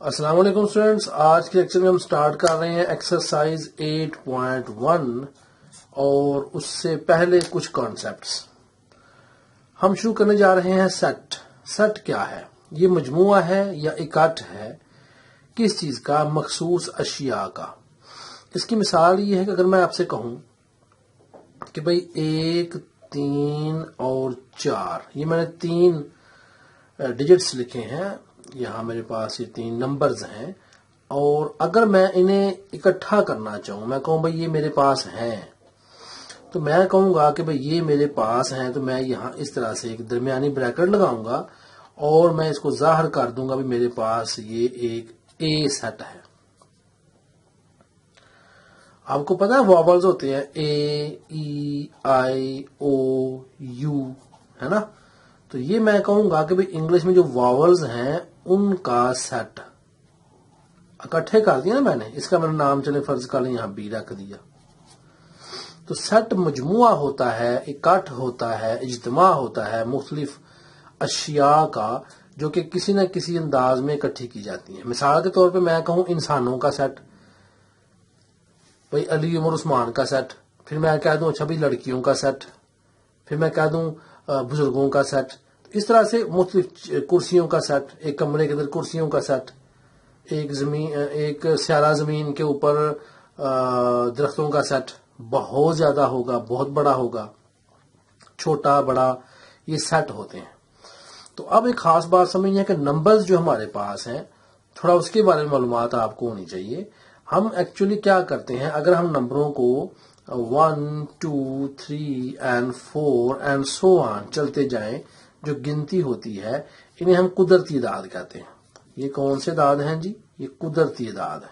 अस्सलाम वालेकुम स्टूडेंट्स। आज के लेक्चर में हम स्टार्ट कर रहे हैं एक्सरसाइज 8.1 और उससे पहले कुछ कॉन्सेप्ट्स हम शुरू करने जा रहे हैं। सेट। सेट क्या है? ये मजमुआ है या इकट्ठ है किस चीज का? मखसूस अशिया का। इसकी मिसाल ये है कि अगर मैं आपसे कहूं कि भाई 1, 3 और 4, ये मैंने 3 डिजिट्स लिखे हैं, यहाँ मेरे पास ये 3 नंबर्स हैं, और अगर मैं इन्हें इकट्ठा करना चाहूं, मैं कहूं भाई ये मेरे पास हैं, तो मैं कहूंगा कि भाई ये मेरे पास हैं, तो मैं यहाँ इस तरह से एक दरमियानी ब्रैकेट लगाऊंगा और मैं इसको जाहिर कर दूंगा भी मेरे पास ये एक ए सेट है। आपको पता है वॉवल्स होते हैं ए, ई, आई, ओ, यू, है ना? तो ये मैं कहूंगा कि भाई इंग्लिश में जो वॉवल्स हैं उनका सेट इकट्ठे कर दिया ना मैंने, इसका मेरा नाम चले फर्ज कर लें यहां बी रख दिया। तो सेट मजमुआ होता है, इकट्ठ होता है, इज्तिमा होता है मुख्तलिफ अशिया का जो कि किसी न किसी अंदाज में इकट्ठी की जाती है। मिसाल के तौर पे मैं कहूं इंसानों का सेट, भाई अली उमर उस्मान का सेट, फिर मैं कह दूं अच्छा भाई लड़कियों का सेट, फिर मैं कह दूं बुजुर्गों का सेट। इस तरह से मुख्तलिफ कुर्सियों का सेट, एक कमरे के अंदर कुर्सियों का सेट, एक स्यारा जमीन के ऊपर दरख्तों का सेट, बहुत ज्यादा होगा, बहुत बड़ा होगा, छोटा बड़ा, ये सेट होते हैं। तो अब एक खास बात समझिए कि नंबर्स जो हमारे पास हैं, थोड़ा उसके बारे में मालूमात आपको होनी चाहिए। हम एक्चुअली क्या करते हैं, अगर हम नंबरों को 1, 2, 3 एंड 4 एंड सो ऑन चलते जाएं, जो गिनती होती है, इन्हें हम कुदरती दाद कहते हैं। ये कौन से दाद हैं जी? ये कुदरती दाद है।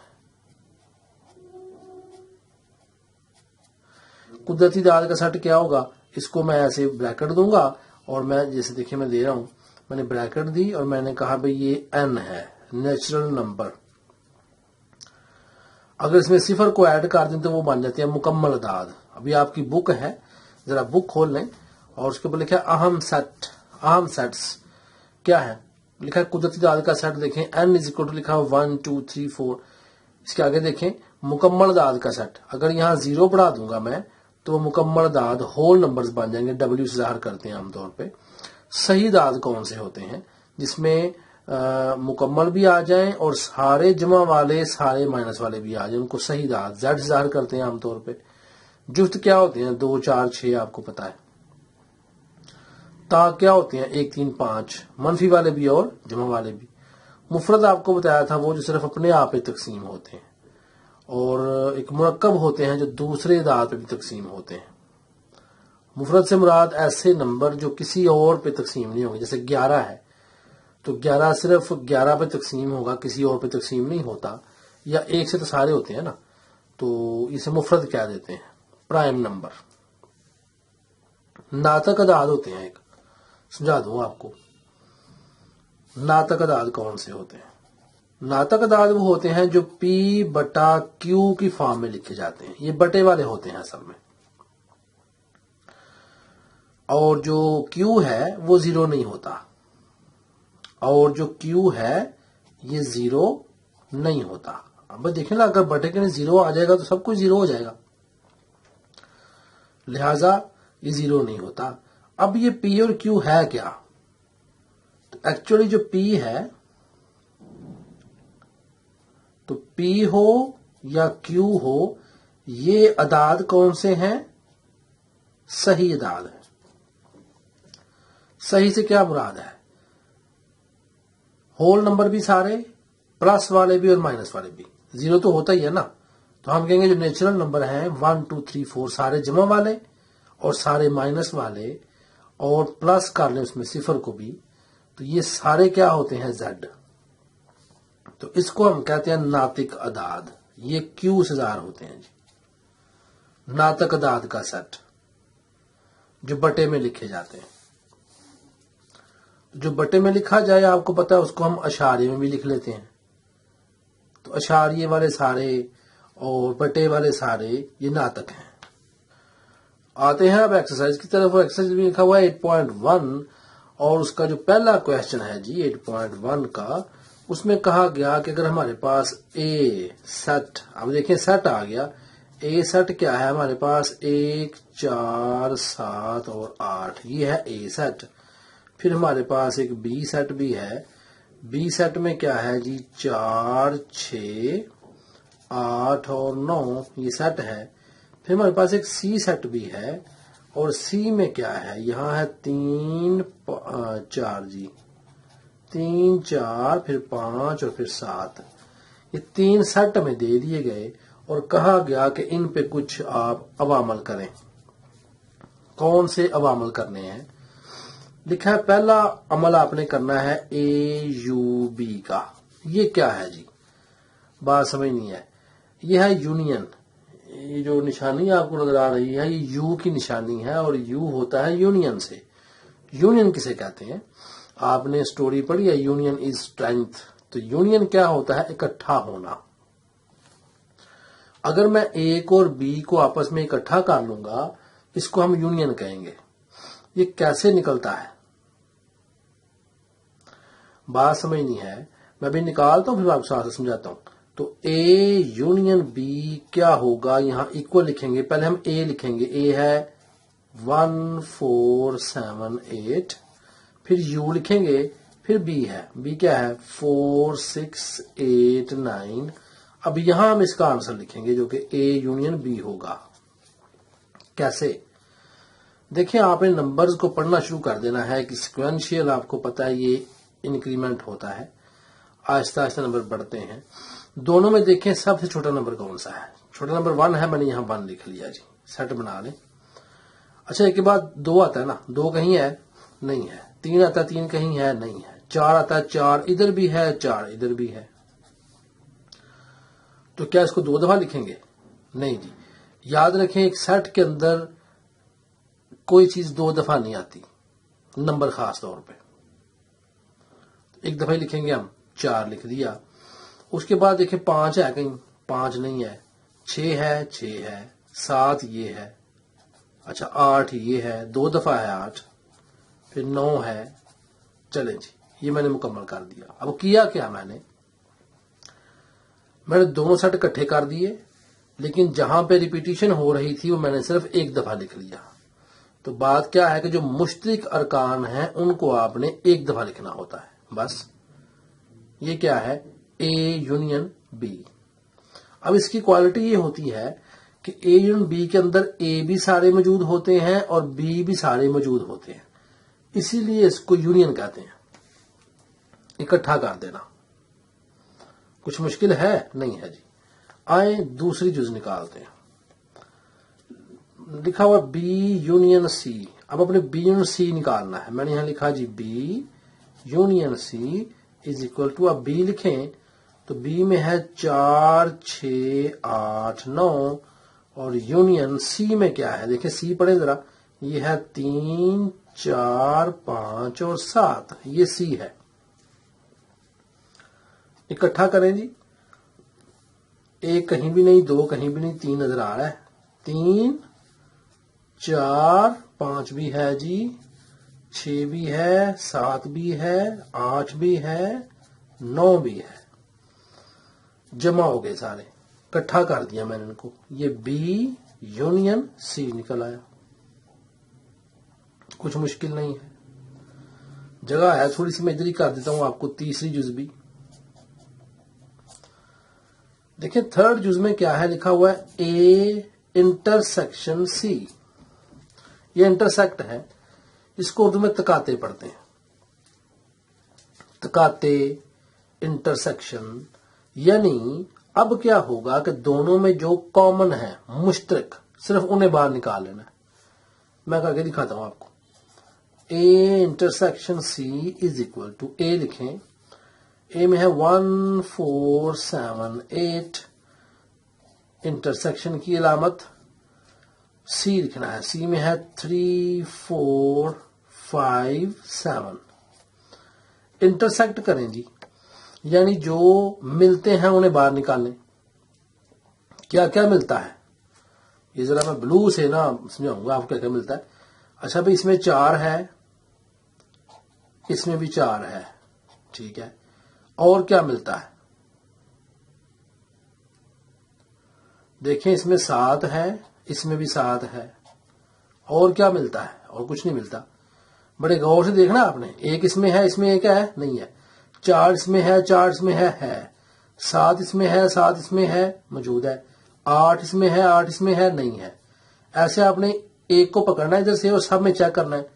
कुदरती दाद का सेट क्या होगा? इसको मैं ऐसे ब्रैकेट दूंगा और मैं जैसे देखिए मैं दे रहा हूं, मैंने ब्रैकेट दी और मैंने कहा भाई ये n है, नेचुरल नंबर। अगर इसमें सिफर को ऐड कर दें तो वो बन जाती है मुकम्मल दाद। अभी आपकी बुक है, जरा बुक खोल लें और उसके ऊपर लिखा है अहम सेट। अहम सेट्स क्या है? लिखा है कुदरती दाद का सेट। देखें n इज इक्वल टू लिखा है 1, 2, 3, 4। इसके आगे देखें मुकम्मल दाद का सेट। अगर यहाँ 0 बढ़ा दूंगा मैं तो वो मुकम्मल दाद होल नंबर्स बन जाएंगे, W से जाहिर करते हैं आमतौर पे। सही दाद कौन से होते हैं? जिसमें मुकम्मल भी आ जाएं और सारे जमा वाले सारे माइनस वाले भी आ जाएं, उनको सही दाद Z से जाहिर करते हैं आमतौर पे। जुफ्त क्या होते हैं? 2, 4, 6, आपको पता है। ता क्या होते हैं? 1, 3, 5, मनफी वाले भी और जमा वाले भी। मुफरद आपको बताया था वो जो सिर्फ अपने आप पे तकसीम होते हैं, और एक मुरक्कब होते हैं जो दूसरे दाद पे भी तकसीम होते हैं। मुफरद से मुराद ऐसे नंबर जो किसी और पे तकसीम नहीं होंगे। जैसे 11 है तो 11 सिर्फ 11 पे तकसीम होगा, किसी और पे तकसीम नहीं होता। या 1 से तो सारे होते हैं ना, तो इसे मुफरद क्या देते हैं? Prime number. नातक अदाद होते हैं, एक समझा दूं आपको। नातक अदाद कौन से होते हैं? नातक अदाद वो होते हैं जो P/Q की फॉर्म में लिखे जाते हैं। ये बटे वाले होते हैं असल में। और जो Q है वो 0 नहीं होता, और जो Q है ये 0 नहीं होता। अब देखें ना, अगर बटे के 0 आ जाएगा तो सब कुछ 0 हो जाएगा, लिहाजा ये 0 नहीं होता। अब ये P और Q है क्या? तो एक्चुअली जो P है, तो P हो या Q हो, ये अदाद कौन से हैं? सही अदाद है। सही से क्या मुराद है? होल नंबर भी सारे, प्लस वाले भी और माइनस वाले भी। 0 तो होता ही है ना, तो हम कहेंगे जो नेचुरल नंबर हैं 1, 2, 3, 4 सारे जमा वाले और सारे माइनस वाले, और प्लस कर लें उसमें सिफर को भी, तो ये सारे क्या होते हैं? Z। तो इसको हम कहते हैं नातिक अदाद। ये Q से ज़ाहिर होते हैं जी। नातक अदाद का सेट जो बटे में लिखे जाते हैं। जो बटे में लिखा जाए आपको पता है उसको हम अशारिये में भी लिख लेते हैं। तो अशारिये वाले सारे और बटे वाले सारे ये नातक हैं। आते हैं अब एक्सरसाइज की तरफ। एक्सरसाइज में लिखा हुआ है 8.1 और उसका जो पहला क्वेश्चन है जी 8.1 का, उसमें कहा गया कि अगर हमारे पास ए सेट, अब देखें सेट आ गया, ए सेट क्या है हमारे पास, 1 4 7 और 8, ये है ए सेट। फिर हमारे पास एक बी सेट भी है, बी सेट में क्या है जी, 4 6 8 और 9 ये सेट है। फिर हमारे पास एक सी सेट भी है, और सी में क्या है, यहाँ है 3 4 जी, 3 4 फिर 5 और फिर 7, ये 3 सेट में दे दिए गए और कहा गया कि इन पे कुछ आप अवामल करें। कौन से अवामल करने हैं, लिखा है पहला अमल आपने करना है ए यू बी का। ये क्या है जी, बात समझ नहीं है। ये है यूनियन, ये जो निशानी आपको नजर आ रही है ये यू की निशानी है, और यू होता है यूनियन से। यूनियन किसे कहते हैं, आपने स्टोरी पढ़ी है यूनियन इज स्ट्रेंथ। तो यूनियन क्या होता है, इकट्ठा होना। अगर मैं ए को और बी को आपस में इकट्ठा कर लूंगा, इसको हम यूनियन कहेंगे। ये कैसे निकलता है, बात समझ नहीं है, मैं भी निकालता हूं फिर आपको साथ समझाता हूं। तो ए यूनियन बी क्या होगा, यहां इक्वल लिखेंगे, पहले हम ए लिखेंगे, ए है 1 4 7 8, फिर यू लिखेंगे, फिर बी है, बी क्या है 4 6 8 9। अब यहां हम इसका आंसर लिखेंगे जो कि ए यूनियन बी होगा। कैसे, देखिए आपने नंबर्स को पढ़ना शुरू कर देना है कि सिक्वेंशियल, आपको पता है ये इंक्रीमेंट होता है, आहिस्ता आहिस्ता नंबर बढ़ते हैं। दोनों में देखें सबसे छोटा नंबर कौन सा है, छोटा नंबर 1 है, मैंने यहां 1 लिख लिया जी, सेट बना लें। अच्छा एक के बाद 2 आता है ना, 2 कहीं है नहीं है, 3 आता है, 3 कहीं है नहीं है, 4 आता है, 4 इधर भी है, 4 इधर भी है। तो क्या इसको 2 दफा लिखेंगे, नहीं जी। याद रखें एक सेट के अंदर कोई चीज 2 दफा नहीं आती, नंबर खास तौर पे। एक दफा ही लिखेंगे हम, 4 लिख दिया। उसके बाद देखें 5 है कहीं, 5 नहीं है, 6 है, 6 है, 7 ये है, अच्छा 8 ये है, 2 दफा है 8, फिर 9 है। चले जी, ये मैंने मुकम्मल कर दिया। अब किया क्या, मैंने दोनों सेट इकट्ठे कर दिए, लेकिन जहां पे रिपीटिशन हो रही थी वो मैंने सिर्फ एक दफा लिख लिया। तो बात क्या है कि जो मुश्तरिक अरकान हैं उनको आपने एक दफा लिखना होता है, बस। ये क्या है, ए यूनियन बी। अब इसकी क्वालिटी ये होती है कि ए यूनियन बी के अंदर ए भी सारे मौजूद होते हैं और बी भी सारे मौजूद होते हैं, इसीलिए इसको यूनियन कहते हैं, इकट्ठा कर देना। कुछ मुश्किल है नहीं है जी। आए दूसरी जुज निकालते हैं। लिखा हुआ बी यूनियन सी। अब अपने बी यूनियन सी निकालना है। मैंने यहां लिखा जी B union C is equal to, अब बी लिखें तो बी में है 4 6 8 9, और यूनियन सी में क्या है, देखिए सी पढ़े जरा, ये है 3 4 5 और 7, ये सी है। इकट्ठा करें जी, एक कहीं भी नहीं, 2 कहीं भी नहीं, 3 नजर आ रहा है, 3 4 5 भी है जी, 6 भी है, 7 भी है, 8 भी है, 9 भी है। जमा हो गए सारे, इकट्ठा कर दिया मैंने इनको, ये बी यूनियन सी निकल आया। कुछ मुश्किल नहीं है, जगह है थोड़ी सी, मैं इधर ही कर देता हूं आपको तीसरी जुज भी। देखिए थर्ड जुज में क्या है, लिखा हुआ है ए इंटरसेक्शन सी। ये इंटरसेक्ट है, इसको उर्दू में तकाते पढ़ते हैं, तकाते, इंटरसेक्शन। यानी अब क्या होगा कि दोनों में जो कॉमन है, मुश्तरक, सिर्फ उन्हें बाहर निकाल लेना है। मैं करके दिखाता हूं आपको। A intersection C is equal to, A लिखें, ए में है 1 4 7 8, इंटरसेक्शन की अलामत, सी लिखना है, सी में है 3 4 5 7। इंटरसेक्ट करें जी, यानी जो मिलते हैं उन्हें बाहर निकालें। क्या क्या मिलता है, ये जरा मैं ब्लू से ना समझाऊंगा आपको क्या क्या मिलता है। अच्छा भाई, इसमें 4 है, इसमें भी 4 है, ठीक है, और क्या मिलता है? देखें, इसमें 7 है, इसमें भी 7 है, और क्या मिलता है? और कुछ नहीं मिलता। बड़े गौर से देखना आपने, एक इसमें है, इसमें एक है, नहीं है। 4 इसमें है, 4 इसमें है। 7 इसमें है, 7 इसमें है, मौजूद है। 8 इसमें है, 8 इसमें है, नहीं है। ऐसे आपने एक को पकड़ना है इधर से और सब में चेक करना है,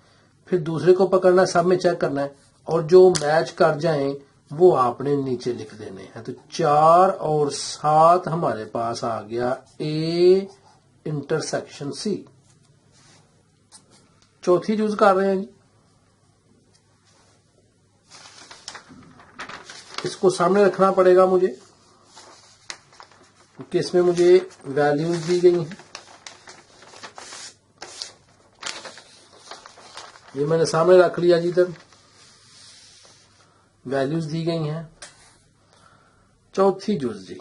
फिर दूसरे को पकड़ना है, सब में चेक करना है, और जो मैच कर जाएं वो आपने नीचे लिख देने हैं। तो 4 और 7 हमारे पास आ गया ए इंटरसेक्शन सी। चौथी यूज कर रहे हैं जी। इसको सामने रखना पड़ेगा मुझे, क्योंकि इसमें मुझे वैल्यूज दी गई हैं। ये मैंने सामने रख लिया जी, इधर वैल्यूज दी गई हैं। चौथी यूज जी,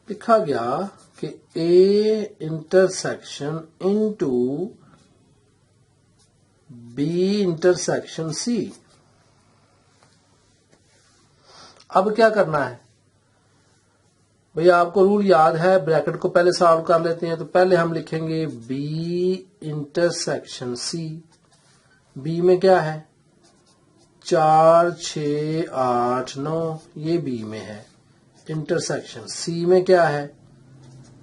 लिखा गया कि A intersection into B intersection C. अब क्या करना है भैया? आपको रूल याद है, ब्रैकेट को पहले सॉल्व कर लेते हैं। तो पहले हम लिखेंगे बी इंटरसेक्शन सी। बी में क्या है? 4, 6, 8, 9, ये बी में है। इंटरसेक्शन सी में क्या है?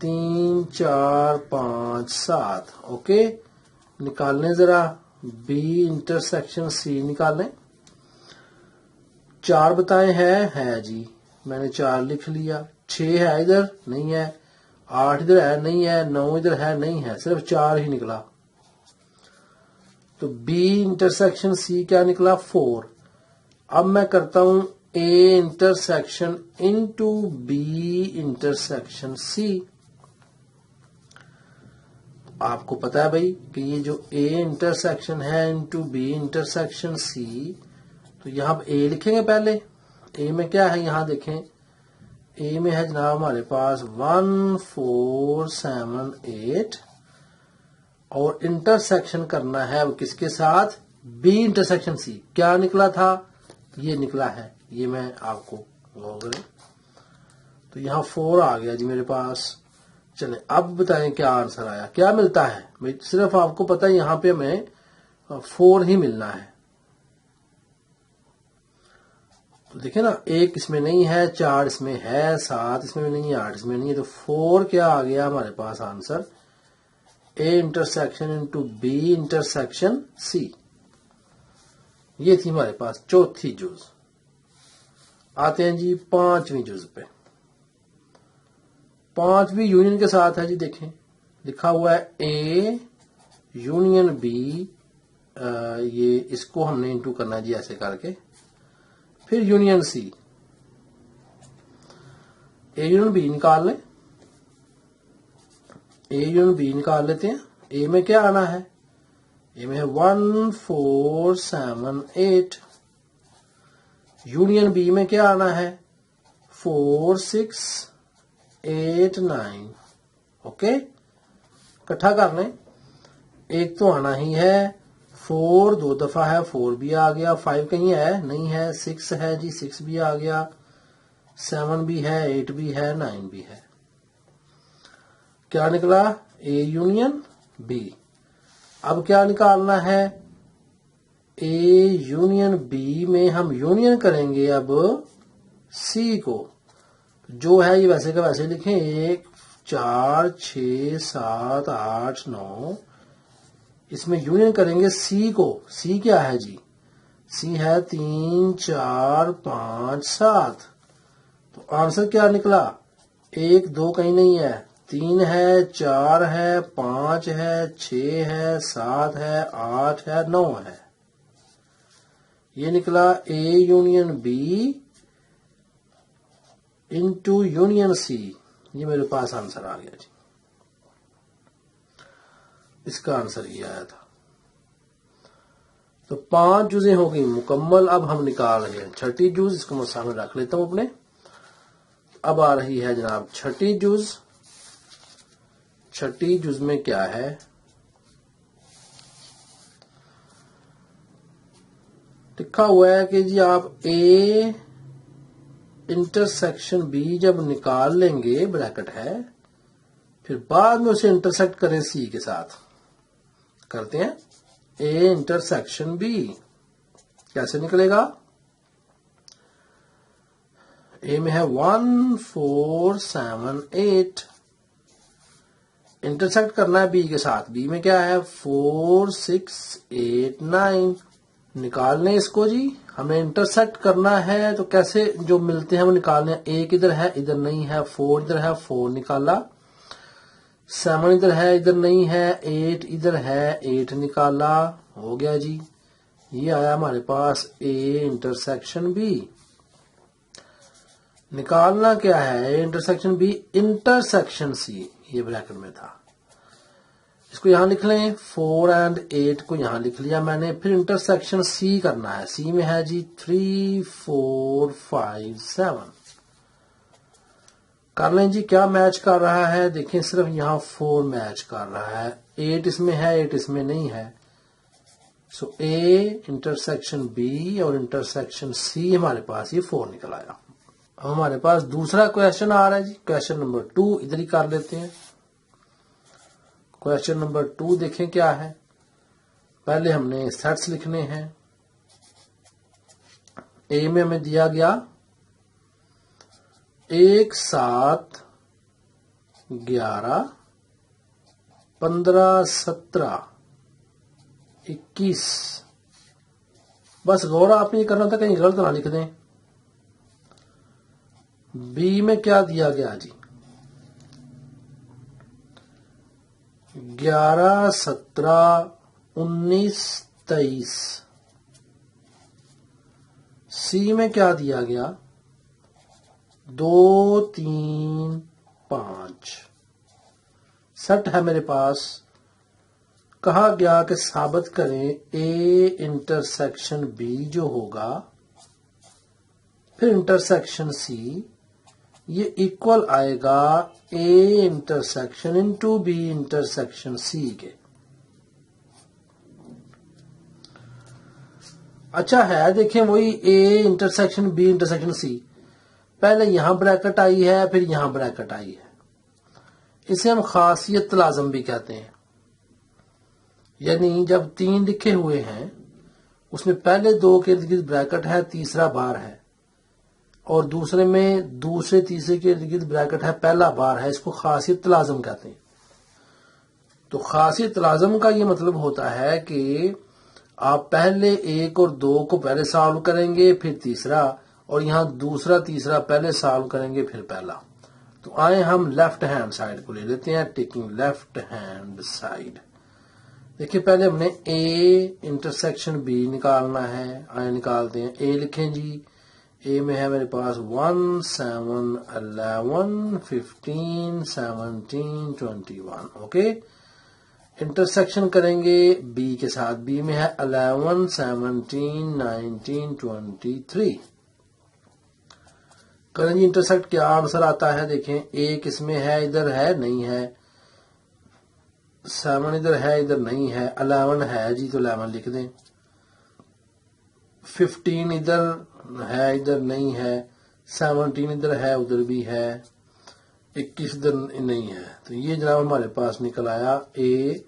3, 4, 5, 7। ओके, निकालने जरा बी इंटरसेक्शन सी निकालें। 4 बताएं है जी, मैंने 4 लिख लिया। 6 है इधर, नहीं है। 8 इधर है, नहीं है। 9 इधर है, नहीं है। सिर्फ 4 ही निकला। तो बी इंटरसेक्शन सी क्या निकला? 4। अब मैं करता हूं A intersection into B intersection C. आपको पता है भाई कि ये जो ए इंटरसेक्शन है इनटू बी इंटरसेक्शन सी, तो यहां ए लिखेंगे पहले। ए में क्या है? यहां देखें, ए में है जनाब हमारे पास 1, 4, 7, 8, और इंटरसेक्शन करना है अब किसके साथ? B intersection C. क्या निकला था? ये निकला है, ये मैं आपको गौर करें। तो यहां 4 आ गया जी मेरे पास। चले अब बताएं क्या आंसर आया, क्या मिलता है भाई? सिर्फ आपको पता है यहां पे हमें 4 ही मिलना है। तो देखिए ना, 1 इसमें नहीं है, 4 इसमें है, 7 इसमें नहीं है, 8 इसमें नहीं है। तो 4 क्या आ गया हमारे पास answer? A intersection into B intersection C. ये थी हमारे पास चौथी जूज। आते हैं जी 5वीं जूज पे। 5वीं यूनियन के साथ है जी। देखें, लिखा हुआ है ए यूनियन बी। ये इसको हमने इंटू करना है जी, ऐसे करके। फिर union C. A union B निकाल लें। ए यूनियन बी निकाल लेते हैं। ए में क्या आना है? ए में है 1, 4, 7, 8। यूनियन बी में क्या आना है? 4, 6, 8, 9। ओके, इकट्ठा कर लें। एक तो आना ही है। 4 2 दफा है, 4 भी आ गया। 5 कहीं है, नहीं है। 6 है जी, 6 भी आ गया। 7 भी है, 8 भी है, 9 भी है। क्या निकला? A union B. अब क्या निकालना है? ए यूनियन बी में हम यूनियन करेंगे अब सी को। जो है ये वैसे का वैसे लिखें। 1, 4, 6, 7, 8, 9। इसमें यूनियन करेंगे सी को। सी क्या है जी? सी है 3, 4, 5, 7। तो आंसर क्या निकला? 1, 2 कहीं नहीं है। 3 है, 4 है, 5 है, 6 है, 7 है, 8 है, 9 है। ये निकला A union B into union C. ये मेरे पास आंसर आ गया जी। इसका आंसर ये आया था। तो 5 जूजें हो गई मुकम्मल। अब हम निकाल रहे हैं 6ठी जूज। इसको मैं सामने रख लेता हूं अपने। अब आ रही है जनाब 6ठी जूज। 6ठी जूज में क्या है? लिखा हुआ है कि जी आप ए इंटरसेक्शन बी जब निकाल लेंगे, ब्रैकेट है, फिर बाद में उसे इंटरसेक्ट करें सी के साथ, करते हैं ए इंटरसेक्शन बी। कैसे निकलेगा? ए में है 1 4 7 8, इंटरसेक्ट करना है बी के साथ। बी में क्या है? 4 6 8 9। निकालने इसको जी, हमें इंटरसेक्ट करना है तो कैसे जो मिलते हैं वो निकालने हैं। एक इधर है, इधर नहीं है, 4 इधर है, 4 निकाला, 7 इधर है, इधर नहीं है, 8 इधर है, 8 निकाला, हो गया जी। ये आया हमारे पास ए इंटरसेक्शन बी। निकालना क्या है? A intersection B intersection C, ये ब्रैकेट में था, इसको यहां लिख लें। 4 और 8 को यहां लिख लिया मैंने। फिर इंटरसेक्शन सी करना है। सी में है जी 3 4 5 7। कर लें जी। क्या मैच कर रहा है? देखें, सिर्फ यहां 4 मैच कर रहा है, 8 इसमें है, 8 इसमें नहीं है। सो ए इंटरसेक्शन बी और इंटरसेक्शन सी हमारे पास ये 4 निकल आया। अब हमारे पास दूसरा क्वेश्चन आ रहा है जी, क्वेश्चन नंबर 2 इधर ही कर लेते हैं। क्वेश्चन नंबर 2 देखें क्या है। पहले हमने सेट्स लिखने हैं। ए में हमें दिया गया 1 7 11 15 17 21। बस गौर आपने ये करना था कहीं गलत ना लिख दें। बी में क्या दिया गया जी? 11 17 19 23। सी में क्या दिया गया? 2 3 5। सेट है मेरे पास। कहा गया कि साबित करें ए इंटरसेक्शन बी जो होगा, फिर इंटरसेक्शन सी, ये इक्वल आएगा A intersection into B intersection C के। अच्छा है, देखें वही A intersection B intersection C. पहले यहां ब्रैकेट आई है, फिर यहां ब्रैकेट आई है। इसे हम खासियत लाजम भी कहते हैं। यानी जब 3 लिखे हुए हैं, उसमें पहले 2 के इर्द गिर्द ब्रैकेट है, तीसरा बार है, और दूसरे में दूसरे तीसरे के इर्द गिर्द ब्रैकेट है, पहला बार है। इसको खासियत लाजम कहते हैं। तो खासियत लाजम का ये मतलब होता है कि आप पहले 1 और 2 को पहले सॉल्व करेंगे, फिर तीसरा, और यहां दूसरा तीसरा पहले सॉल्व करेंगे, फिर पहला। तो आए हम लेफ्ट हैंड साइड को ले लेते हैं, टेकिंग लेफ्ट हैंड साइड। देखिए, पहले हमने ए इंटरसेक्शन बी निकालना है। आए निकालते हैं। ए लिखें जी। ए में है मेरे पास 1 7 11 15 17 21। ओके, इंटरसेक्शन करेंगे बी के साथ। बी में है 11 17 19 23। करें जी इंटरसेक्ट, क्या आंसर आता है? देखें, ए किसमें है? इधर है, नहीं है। 7 इधर है, इधर नहीं है। 11 है जी, तो 11 लिख दें। 15 इधर है, इधर नहीं है। 17 इधर है, उधर भी है। 21 इधर नहीं है। तो ये जनाब हमारे पास निकल आया ए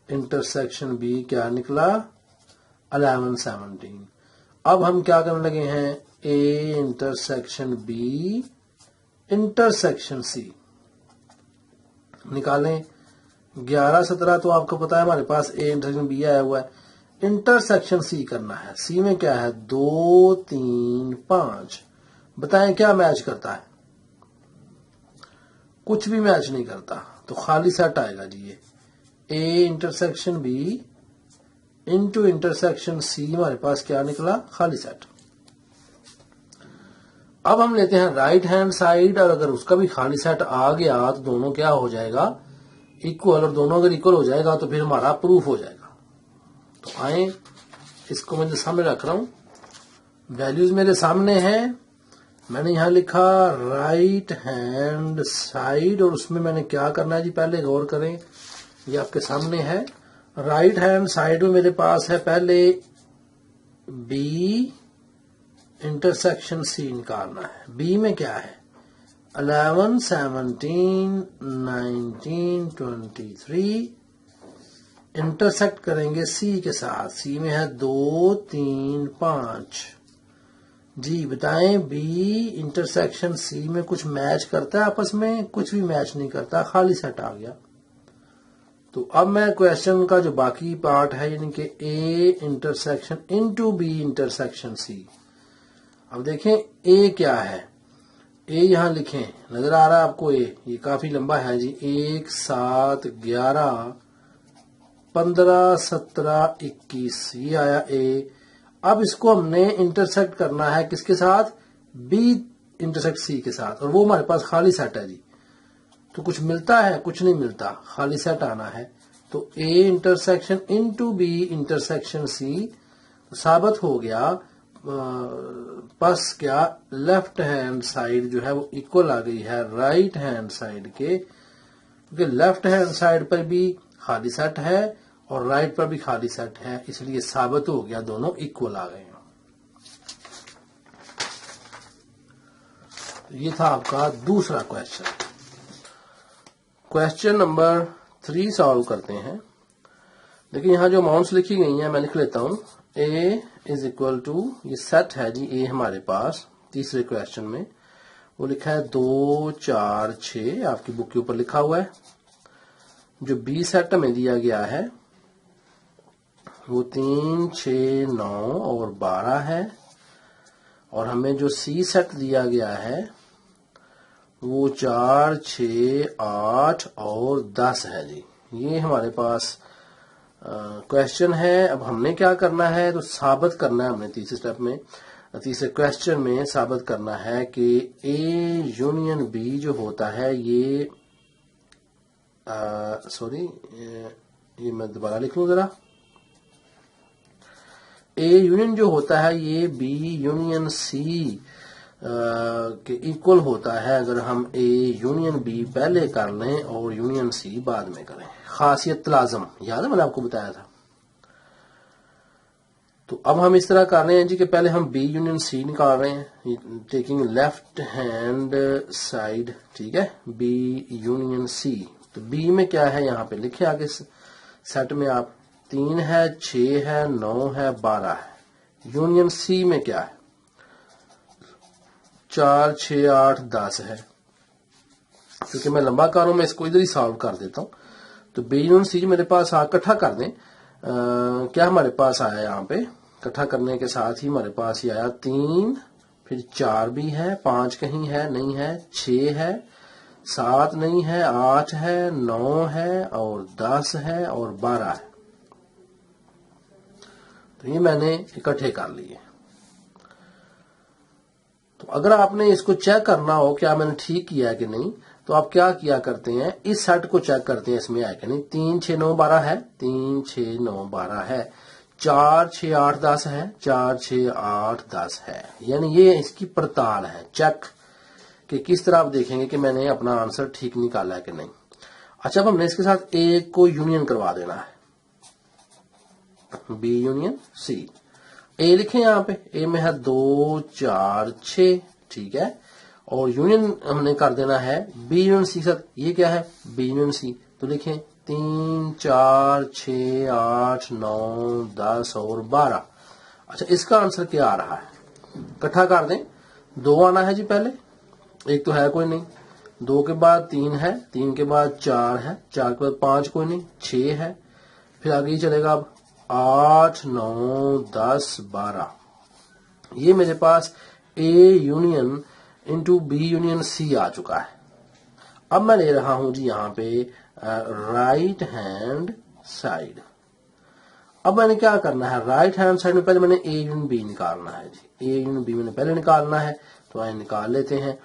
इंटरसेक्शन बी। क्या निकला? 11 17। अब हम क्या करने लगे हैं? A intersection B intersection C निकालें। 11 17 तो आपको पता है हमारे पास ए इंटरसेक्शन बी आया हुआ है। इंटरसेक्शन सी करना है। सी में क्या है? 2 3 5। बताएं क्या मैच करता है? कुछ भी मैच नहीं करता, तो खाली सेट आएगा जी। ये A intersection B into intersection C हमारे पास क्या निकला? खाली सेट। अब हम लेते हैं राइट हैंड साइड, और अगर उसका भी खाली सेट आ गया तो दोनों क्या हो जाएगा? इक्वल। और दोनों अगर इक्वल हो जाएगा तो फिर हमारा प्रूफ हो जाएगा। तो आए, इसको मैं सामने रख रहा हूं। वैल्यूज मेरे सामने हैं। मैंने यहां लिखा राइट हैंड साइड, और उसमें मैंने क्या करना है जी? पहले गौर करें, ये आपके सामने है। राइट हैंड साइड में मेरे पास है पहले बी इंटरसेक्शन सी निकालना है। बी में क्या है 11, 17, 19, 23 इंटरसेक्ट करेंगे सी के साथ। सी में है 2, 3, 5। जी बताएं बी इंटरसेक्शन सी में कुछ मैच करता है आपस में? कुछ भी मैच नहीं करता, खाली सेट आ गया। तो अब मैं क्वेश्चन का जो बाकी पार्ट है यानी कि A intersection into B intersection C. अब देखें ए क्या है, ए यहां लिखें, नजर आ रहा है आपको ए? ये काफी लंबा है जी। 1, 7, 11, 15, 17, 21 ये आया ए। अब इसको हमने इंटरसेक्ट करना है किसके साथ? बी इंटरसेक्ट सी के साथ, और वो हमारे पास खाली सेट है जी। तो कुछ मिलता है? कुछ नहीं मिलता, खाली सेट आना है। तो A intersection into B intersection C साबित हो गया। बस क्या लेफ्ट हैंड साइड जो है वो इक्वल आ गई है राइट हैंड साइड के, क्योंकि लेफ्ट हैंड साइड पर भी खाली सेट है और राइट पर भी खाली सेट है, इसलिए साबित हो गया दोनों इक्वल आ गए। ये था आपका दूसरा क्वेश्चन। क्वेश्चन नंबर 3 सॉल्व करते हैं। देखिए यहां जो अमाउंट्स लिखी गई हैं मैं लिख लेता हूं। ए इज इक्वल टू, ये सेट है जी ए हमारे पास तीसरे क्वेश्चन में, वो लिखा है 2, 4, 6 आपकी बुक के ऊपर लिखा हुआ है। जो बी सेट में दिया गया है वो 3, 6, 9 और 12 है, और हमें जो सी सेट दिया गया है वो 4, 6, 8 और 10 है जी। ये हमारे पास क्वेश्चन है। अब हमने क्या करना है, तो साबित करना है हमने तीसरे स्टेप में, तीसरे क्वेश्चन में साबित करना है कि ए यूनियन बी जो होता है ये सॉरी ये मैं दोबारा लिख लूं जरा। ए यूनियन जो होता है ये बी यूनियन सी के इक्वल होता है अगर हम ए यूनियन बी पहले कर लें और यूनियन सी बाद में करें। खासियत लाजम याद है मैंने आपको बताया था। तो अब हम इस तरह कर रहे हैं जी कि पहले हम बी यूनियन सी निकाल रहे हैं, टेकिंग लेफ्ट हैंड साइड, ठीक है, बी यूनियन सी। तो बी में क्या है यहाँ पे लिखे आगे सेट में आप, 3 है, 6 है, 9 है, 12 है। यूनियन सी में क्या है 4, 6, 8, 10 है। क्योंकि मैं लंबा कर रहा हूं मैं इसको इधर ही सॉल्व कर देता हूं। तो बी यूनियन सी मेरे पास इकट्ठा कर दें। क्या हमारे पास आया यहाँ पे, इकट्ठा करने के साथ ही हमारे पास ये आया 3, फिर 4 भी है, 5 कहीं है नहीं है, 6 है, 7 नहीं है, 8 है, 9 है और 10 है और 12 है। तो ये मैंने इकट्ठे कर लिए। तो अगर आपने इसको चेक करना हो क्या मैंने ठीक किया है कि नहीं, तो आप क्या किया करते हैं, इस सेट को चेक करते हैं इसमें है कि नहीं। 3, 6, 9, 12 है, 3, 6, 9, 12 है, 4, 6, 8, 10 है, 4, 6, 8, 10 है। यानी ये इसकी पड़ताल है, चेक कि किस तरह आप देखेंगे कि मैंने अपना आंसर ठीक निकाला है कि नहीं। अच्छा अब हमने इसके साथ ए को यूनियन करवा देना है, बी यूनियन सी। ए लिखें यहाँ पे, ए में है 2, 4, 6, ठीक है, और यूनियन हमने कर देना है बी यूनियन सी के साथ। ये क्या है बी यूनियन सी, तो लिखें 3, 4, 6, 8, 9, 10 और 12। अच्छा इसका आंसर क्या आ रहा है, इकट्ठा कर दें। 2 आना है जी पहले, एक तो है कोई नहीं, 2 के बाद 3 है, 3 के बाद 4 है, 4 के बाद 5 कोई नहीं, 6 है, फिर आगे ही चलेगा अब 8, 9, 10, 12। ये मेरे पास A union into B union C आ चुका है। अब मैं ले रहा हूं जी यहाँ पे राइट हैंड साइड। अब मैंने क्या करना है, राइट हैंड साइड में पहले मैंने ए यूनियन बी निकालना है जी। ए यूनियन बी मैंने पहले निकालना है, तो आइए निकाल लेते हैं।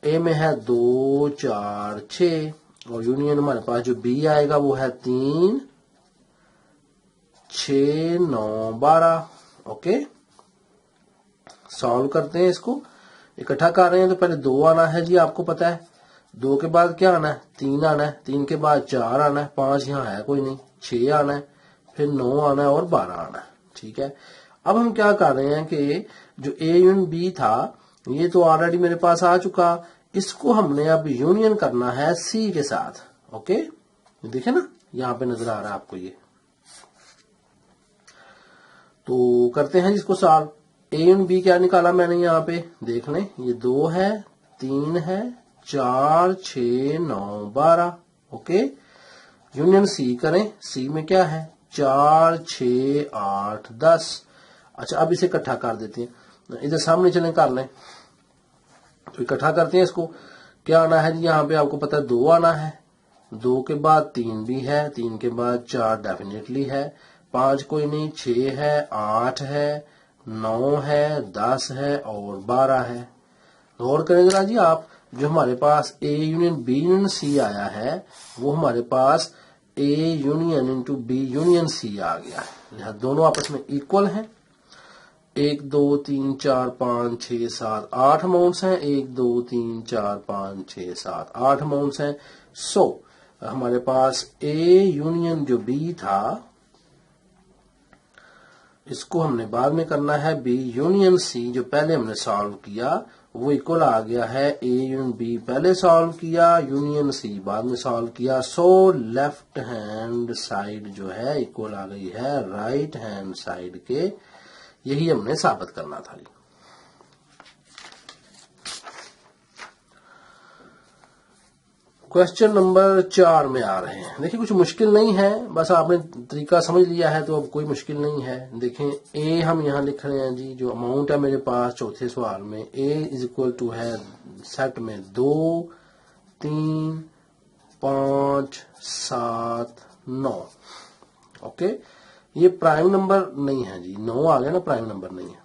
ए में है 2, 4, 6 और यूनियन हमारे पास जो बी आएगा वो है 3, 6, 9, 12। ओके सॉल्व करते हैं इसको, इकट्ठा कर रहे हैं। तो पहले 2 आना है जी, आपको पता है। 2 के बाद क्या आना है, 3 आना है, 3 के बाद 4 आना है, 5 यहाँ है कोई नहीं, 6 आना है, फिर 9 आना है और 12 आना है, ठीक है। अब हम क्या कर रहे हैं कि जो ए यूनियन बी था ये तो ऑलरेडी मेरे पास आ चुका, इसको हमने अब यूनियन करना है सी के साथ। ओके, देखे ना यहां पे नजर आ रहा है आपको ये। तो करते हैं जिसको सॉल्व। ए यूनियन बी क्या निकाला मैंने यहाँ पे, देख लें, ये 2 है, 3 है, 4, 6, 9, 12। ओके, यूनियन सी करें। सी में क्या है, 4, 6, 8, 10। अच्छा, अब इसे इकट्ठा कर देते हैं, इधर सामने चलें कर लें। तो इकट्ठा करते हैं इसको। क्या आना है जी, यहाँ पे आपको पता है 2 आना है, 2 के बाद 3 भी है, 3 के बाद 4 डेफिनेटली है, 5 कोई नहीं, 6 है, 8 है, 9 है, 10 है और 12 है। गौर करें जरा जी आप, जो हमारे पास A union B union C आया है वो हमारे पास A union into B union C आ गया है। यह दोनों आपस में इक्वल हैं। 1 2 3 4 5 6 7 8 अमाउंट्स हैं, 1 2 3 4 5 6 7 8 अमाउंट्स हैं। सो हमारे पास ए यूनियन जो बी था इसको हमने बाद में करना है बी यूनियन सी, जो पहले हमने सॉल्व किया वो इक्वल आ गया है ए यूनियन बी पहले सॉल्व किया, यूनियन सी बाद में सॉल्व किया। सो लेफ्ट हैंड साइड जो है इक्वल आ गई है राइट हैंड साइड के। यही हमने साबित करना था। क्वेश्चन नंबर 4 में आ रहे हैं। देखिए कुछ मुश्किल नहीं है, बस आपने तरीका समझ लिया है तो अब कोई मुश्किल नहीं है। देखें ए हम यहां लिख रहे हैं जी, जो अमाउंट है मेरे पास चौथे सवाल में, ए इज इक्वल टू है सेट में 2 3 5 7 9। ओके, ये प्राइम नंबर नहीं है जी, 9 आ गया ना, प्राइम नंबर नहीं है,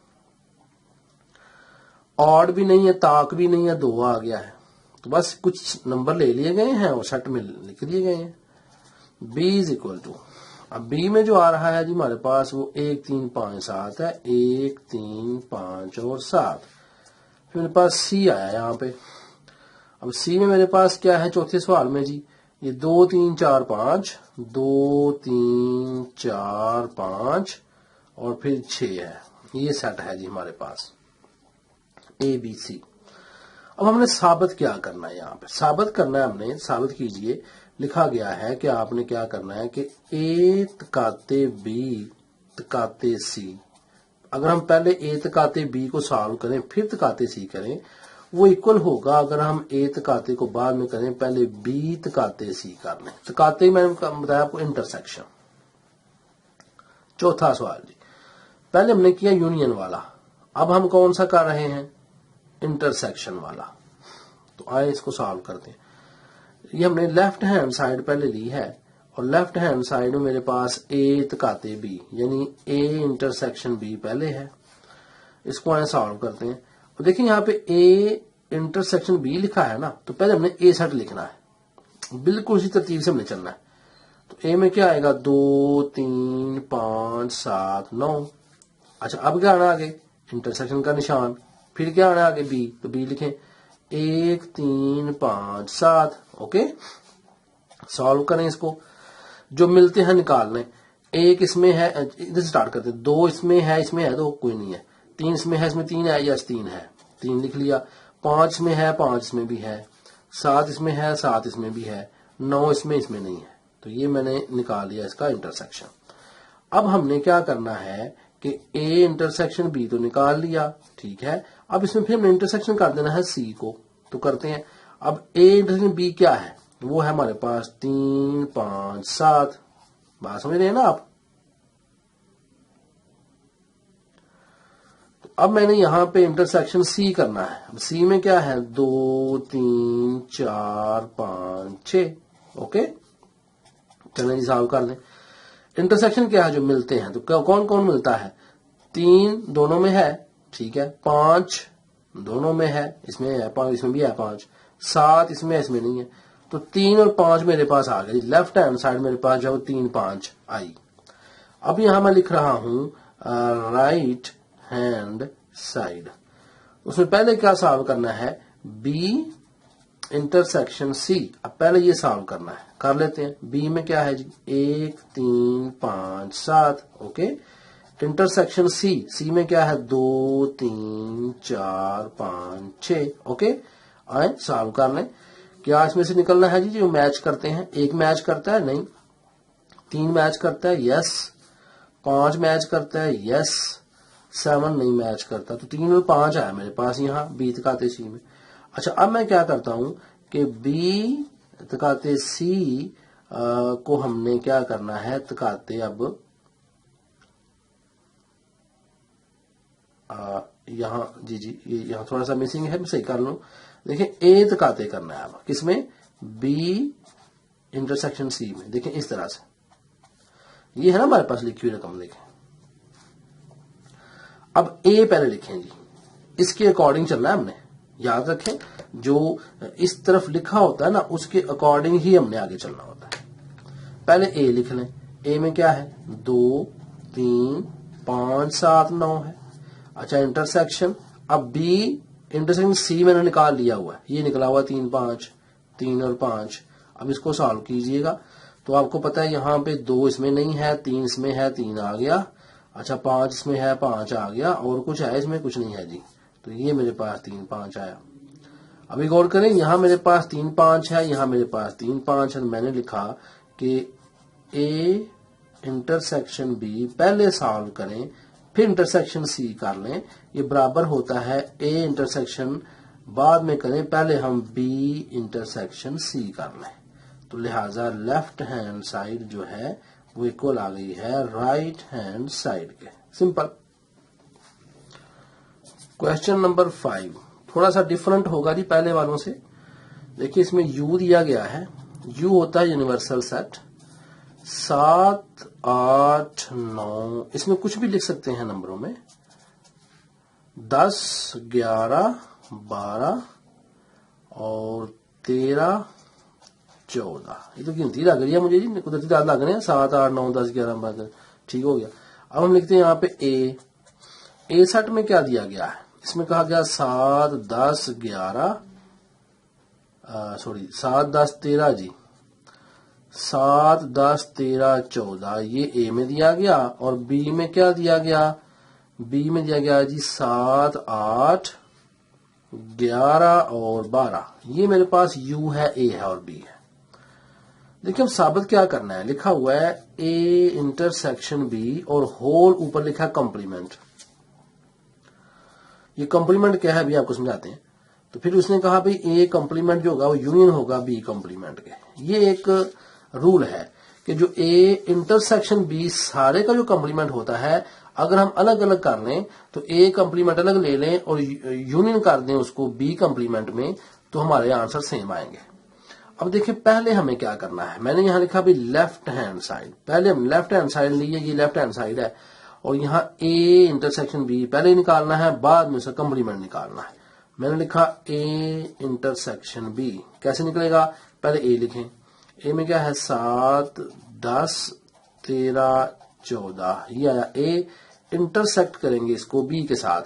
ऑड भी नहीं है, ताक भी नहीं है, 2 आ गया है। तो बस कुछ नंबर ले लिए गए हैं और सेट में लिख दिए गए हैं। b इज इक्वल टू, अब b में जो आ रहा है जी हमारे पास वो 1 3 5 7 है, 1 3 5 और 7। फिर मेरे पास c आया यहाँ पे। अब c में मेरे पास क्या है चौथे सवाल में जी, ये 2 3 4 5, 2 3 4 5 और फिर 6 है। ये सेट है जी हमारे पास ए बी सी। अब हमने साबित क्या करना है, यहाँ पे साबित करना है हमने, साबित कीजिए। लिखा गया है कि आपने क्या करना है कि ए तकाते बी तकाते सी, अगर हम पहले ए तकाते बी को सॉल्व करें फिर तकाते सी करें, वो इक्वल होगा अगर हम ए तकाते को बाद में करें पहले बी तकाते सी कर लें। तकाते मैंने बताया आपको इंटरसेक्शन। चौथा सवाल जी, पहले हमने किया यूनियन वाला, अब हम कौन सा कर रहे हैं, इंटरसेक्शन वाला। तो आए इसको सॉल्व करते हैं। ये हमने लेफ्ट हैंड साइड पहले ली है और लेफ्ट हैंड साइड में मेरे पास ए तकाते बी यानी ए इंटरसेक्शन बी पहले है। इसको आए सॉल्व करते हैं। तो देखिए यहाँ पे ए इंटरसेक्शन बी लिखा है ना, तो पहले हमने ए सेट लिखना है, बिल्कुल उसी तरतीब से हमने चलना है। तो ए में क्या आएगा, 2 3 5 7 9। अच्छा, अब क्या आना आगे, इंटरसेक्शन का निशान। फिर क्या आना आगे, बी, तो बी लिखें 1 3 5 7। ओके, सॉल्व करें इसको, जो मिलते हैं निकाल लें। एक इसमें है, इधर से स्टार्ट करते हैं, 2 इसमें है तो कोई नहीं है, 3 इसमें है, इसमें 3 है, यस 3 है, 3 लिख लिया। 5 इसमें है, 5 इसमें भी है, 7 इसमें है, 7 इसमें भी है, 9 इसमें नहीं है। तो ये मैंने निकाल लिया इसका इंटरसेक्शन। अब हमने क्या करना है कि ए इंटरसेक्शन बी तो निकाल लिया, ठीक है। अब इसमें फिर हमने इंटरसेक्शन कर देना है सी को, तो करते हैं। अब ए इंटरसेक्शन बी क्या है, वो है हमारे पास 3 5 7। बात समझ रहे हैं ना आप। तो अब मैंने यहां पे इंटरसेक्शन सी करना है। अब सी में क्या है, 2 3 4 5 6। ओके, चलें जी सॉल्व कर लें। इंटरसेक्शन क्या है, जो मिलते हैं, तो कौन कौन मिलता है, 3 दोनों में है, ठीक है, 5 दोनों में है, इसमें है 5, इसमें भी है 5, 7 इसमें नहीं है। तो 3 और 5 मेरे पास आ गई। लेफ्ट हैंड साइड मेरे पास जो 3 5 आई। अब यहां मैं लिख रहा हूं राइट हैंड साइड। उसमें पहले क्या सॉल्व करना है, बी इंटरसेक्शन सी। अब पहले ये सॉल्व करना है, कर लेते हैं। बी में क्या है जी, 1 3 5 7। ओके, इंटरसेक्शन सी में क्या है 2 3 4 5 6। ओके, आए सॉल्व कर लें। क्या इसमें से निकलना है जी जो मैच करते हैं? एक मैच करता है नहीं, 3 मैच करता है यस, 5 मैच करता है यस, 7 नहीं मैच करता। तो 3 और 5 आया मेरे पास यहाँ बी तकाते सी में। अच्छा, अब मैं क्या करता हूं कि बी तकाते सी को हमने क्या करना है, तकाते अब यहाँ जी ये यहाँ थोड़ा सा मिसिंग है, मैं सही कर लूं। देखिए ए तकाते करना है अब किसमें, बी इंटरसेक्शन सी में। देखें इस तरह से, ये है ना हमारे पास लिखी हुई रकम। देखें अब ए पहले लिखें जी, इसके अकॉर्डिंग चलना है हमने। याद रखें जो इस तरफ लिखा होता है ना उसके अकॉर्डिंग ही हमने आगे चलना होता है। पहले ए लिख लें। ए में क्या है 2 3 5 7 9 है। अच्छा, इंटरसेक्शन, अब बी इंटरसेक्शन सी मैंने निकाल लिया हुआ है, ये निकला हुआ 3 5, 3 और 5। अब इसको सॉल्व कीजिएगा तो आपको पता है यहाँ पे 2 इसमें नहीं है, 3 इसमें है, 3 आ गया। अच्छा, 5 इसमें है, 5 आ गया, और कुछ है इसमें? कुछ नहीं है जी। तो ये मेरे पास 3 5 आया। अभी गौर करें, यहाँ मेरे पास 3 5 है, यहाँ मेरे पास 3 5 है। मैंने लिखा कि ए इंटरसेक्शन बी पहले सॉल्व करें, फिर इंटरसेक्शन सी कर लें। ये बराबर होता है ए इंटरसेक्शन बाद में करें, पहले हम बी इंटरसेक्शन सी कर लें। तो लिहाजा लेफ्ट हैंड साइड जो है वो इक्वल आ गई है राइट हैंड साइड के। सिंपल। क्वेश्चन नंबर 5 थोड़ा सा डिफरेंट होगा जी पहले वालों से। देखिए इसमें u दिया गया है, u होता है यूनिवर्सल सेट। 7 8 9, इसमें कुछ भी लिख सकते हैं नंबरों में, 10 11 12 और 13 14। ये तो गिनती लग रही है मुझे जी, कुदरती दाद लग रहे हैं। 7 8 9 10 11 12, ठीक हो गया। अब हम लिखते हैं यहाँ पे ए सेट में क्या दिया गया है, इसमें कहा गया 7 10 11 7 10 13 जी, 7 10 13 14 ये ए में दिया गया। और बी में क्या दिया गया, बी में दिया गया जी 7 8 11 और 12। ये मेरे पास यू है, ए है और बी है। देखिए अब साबित क्या करना है, लिखा हुआ है ए इंटरसेक्शन बी और होल ऊपर लिखा है कॉम्प्लीमेंट। ये कॉम्प्लीमेंट क्या है अभी आपको समझाते हैं। तो फिर उसने कहा भाई ए कॉम्प्लीमेंट जो होगा वो यूनियन होगा बी कॉम्प्लीमेंट के। ये एक रूल है कि जो ए इंटरसेक्शन बी सारे का जो कॉम्प्लीमेंट होता है, अगर हम अलग अलग कर लें तो ए कॉम्प्लीमेंट अलग ले लें और यूनियन कर दें उसको बी कॉम्प्लीमेंट में, तो हमारे आंसर सेम आएंगे। अब देखिए पहले हमें क्या करना है, मैंने यहां लिखा भी लेफ्ट हैंड साइड। पहले हम लेफ्ट हैंड साइड लिए, ये लेफ्ट हैंड साइड है, और यहाँ ए इंटरसेक्शन बी पहले निकालना है, बाद में उसका कॉम्प्लीमेंट निकालना है। मैंने लिखा ए इंटरसेक्शन बी, कैसे निकलेगा, पहले ए लिखें। ए में क्या है 7 10 13 14, ये आया ए। इंटरसेक्ट करेंगे इसको बी के साथ,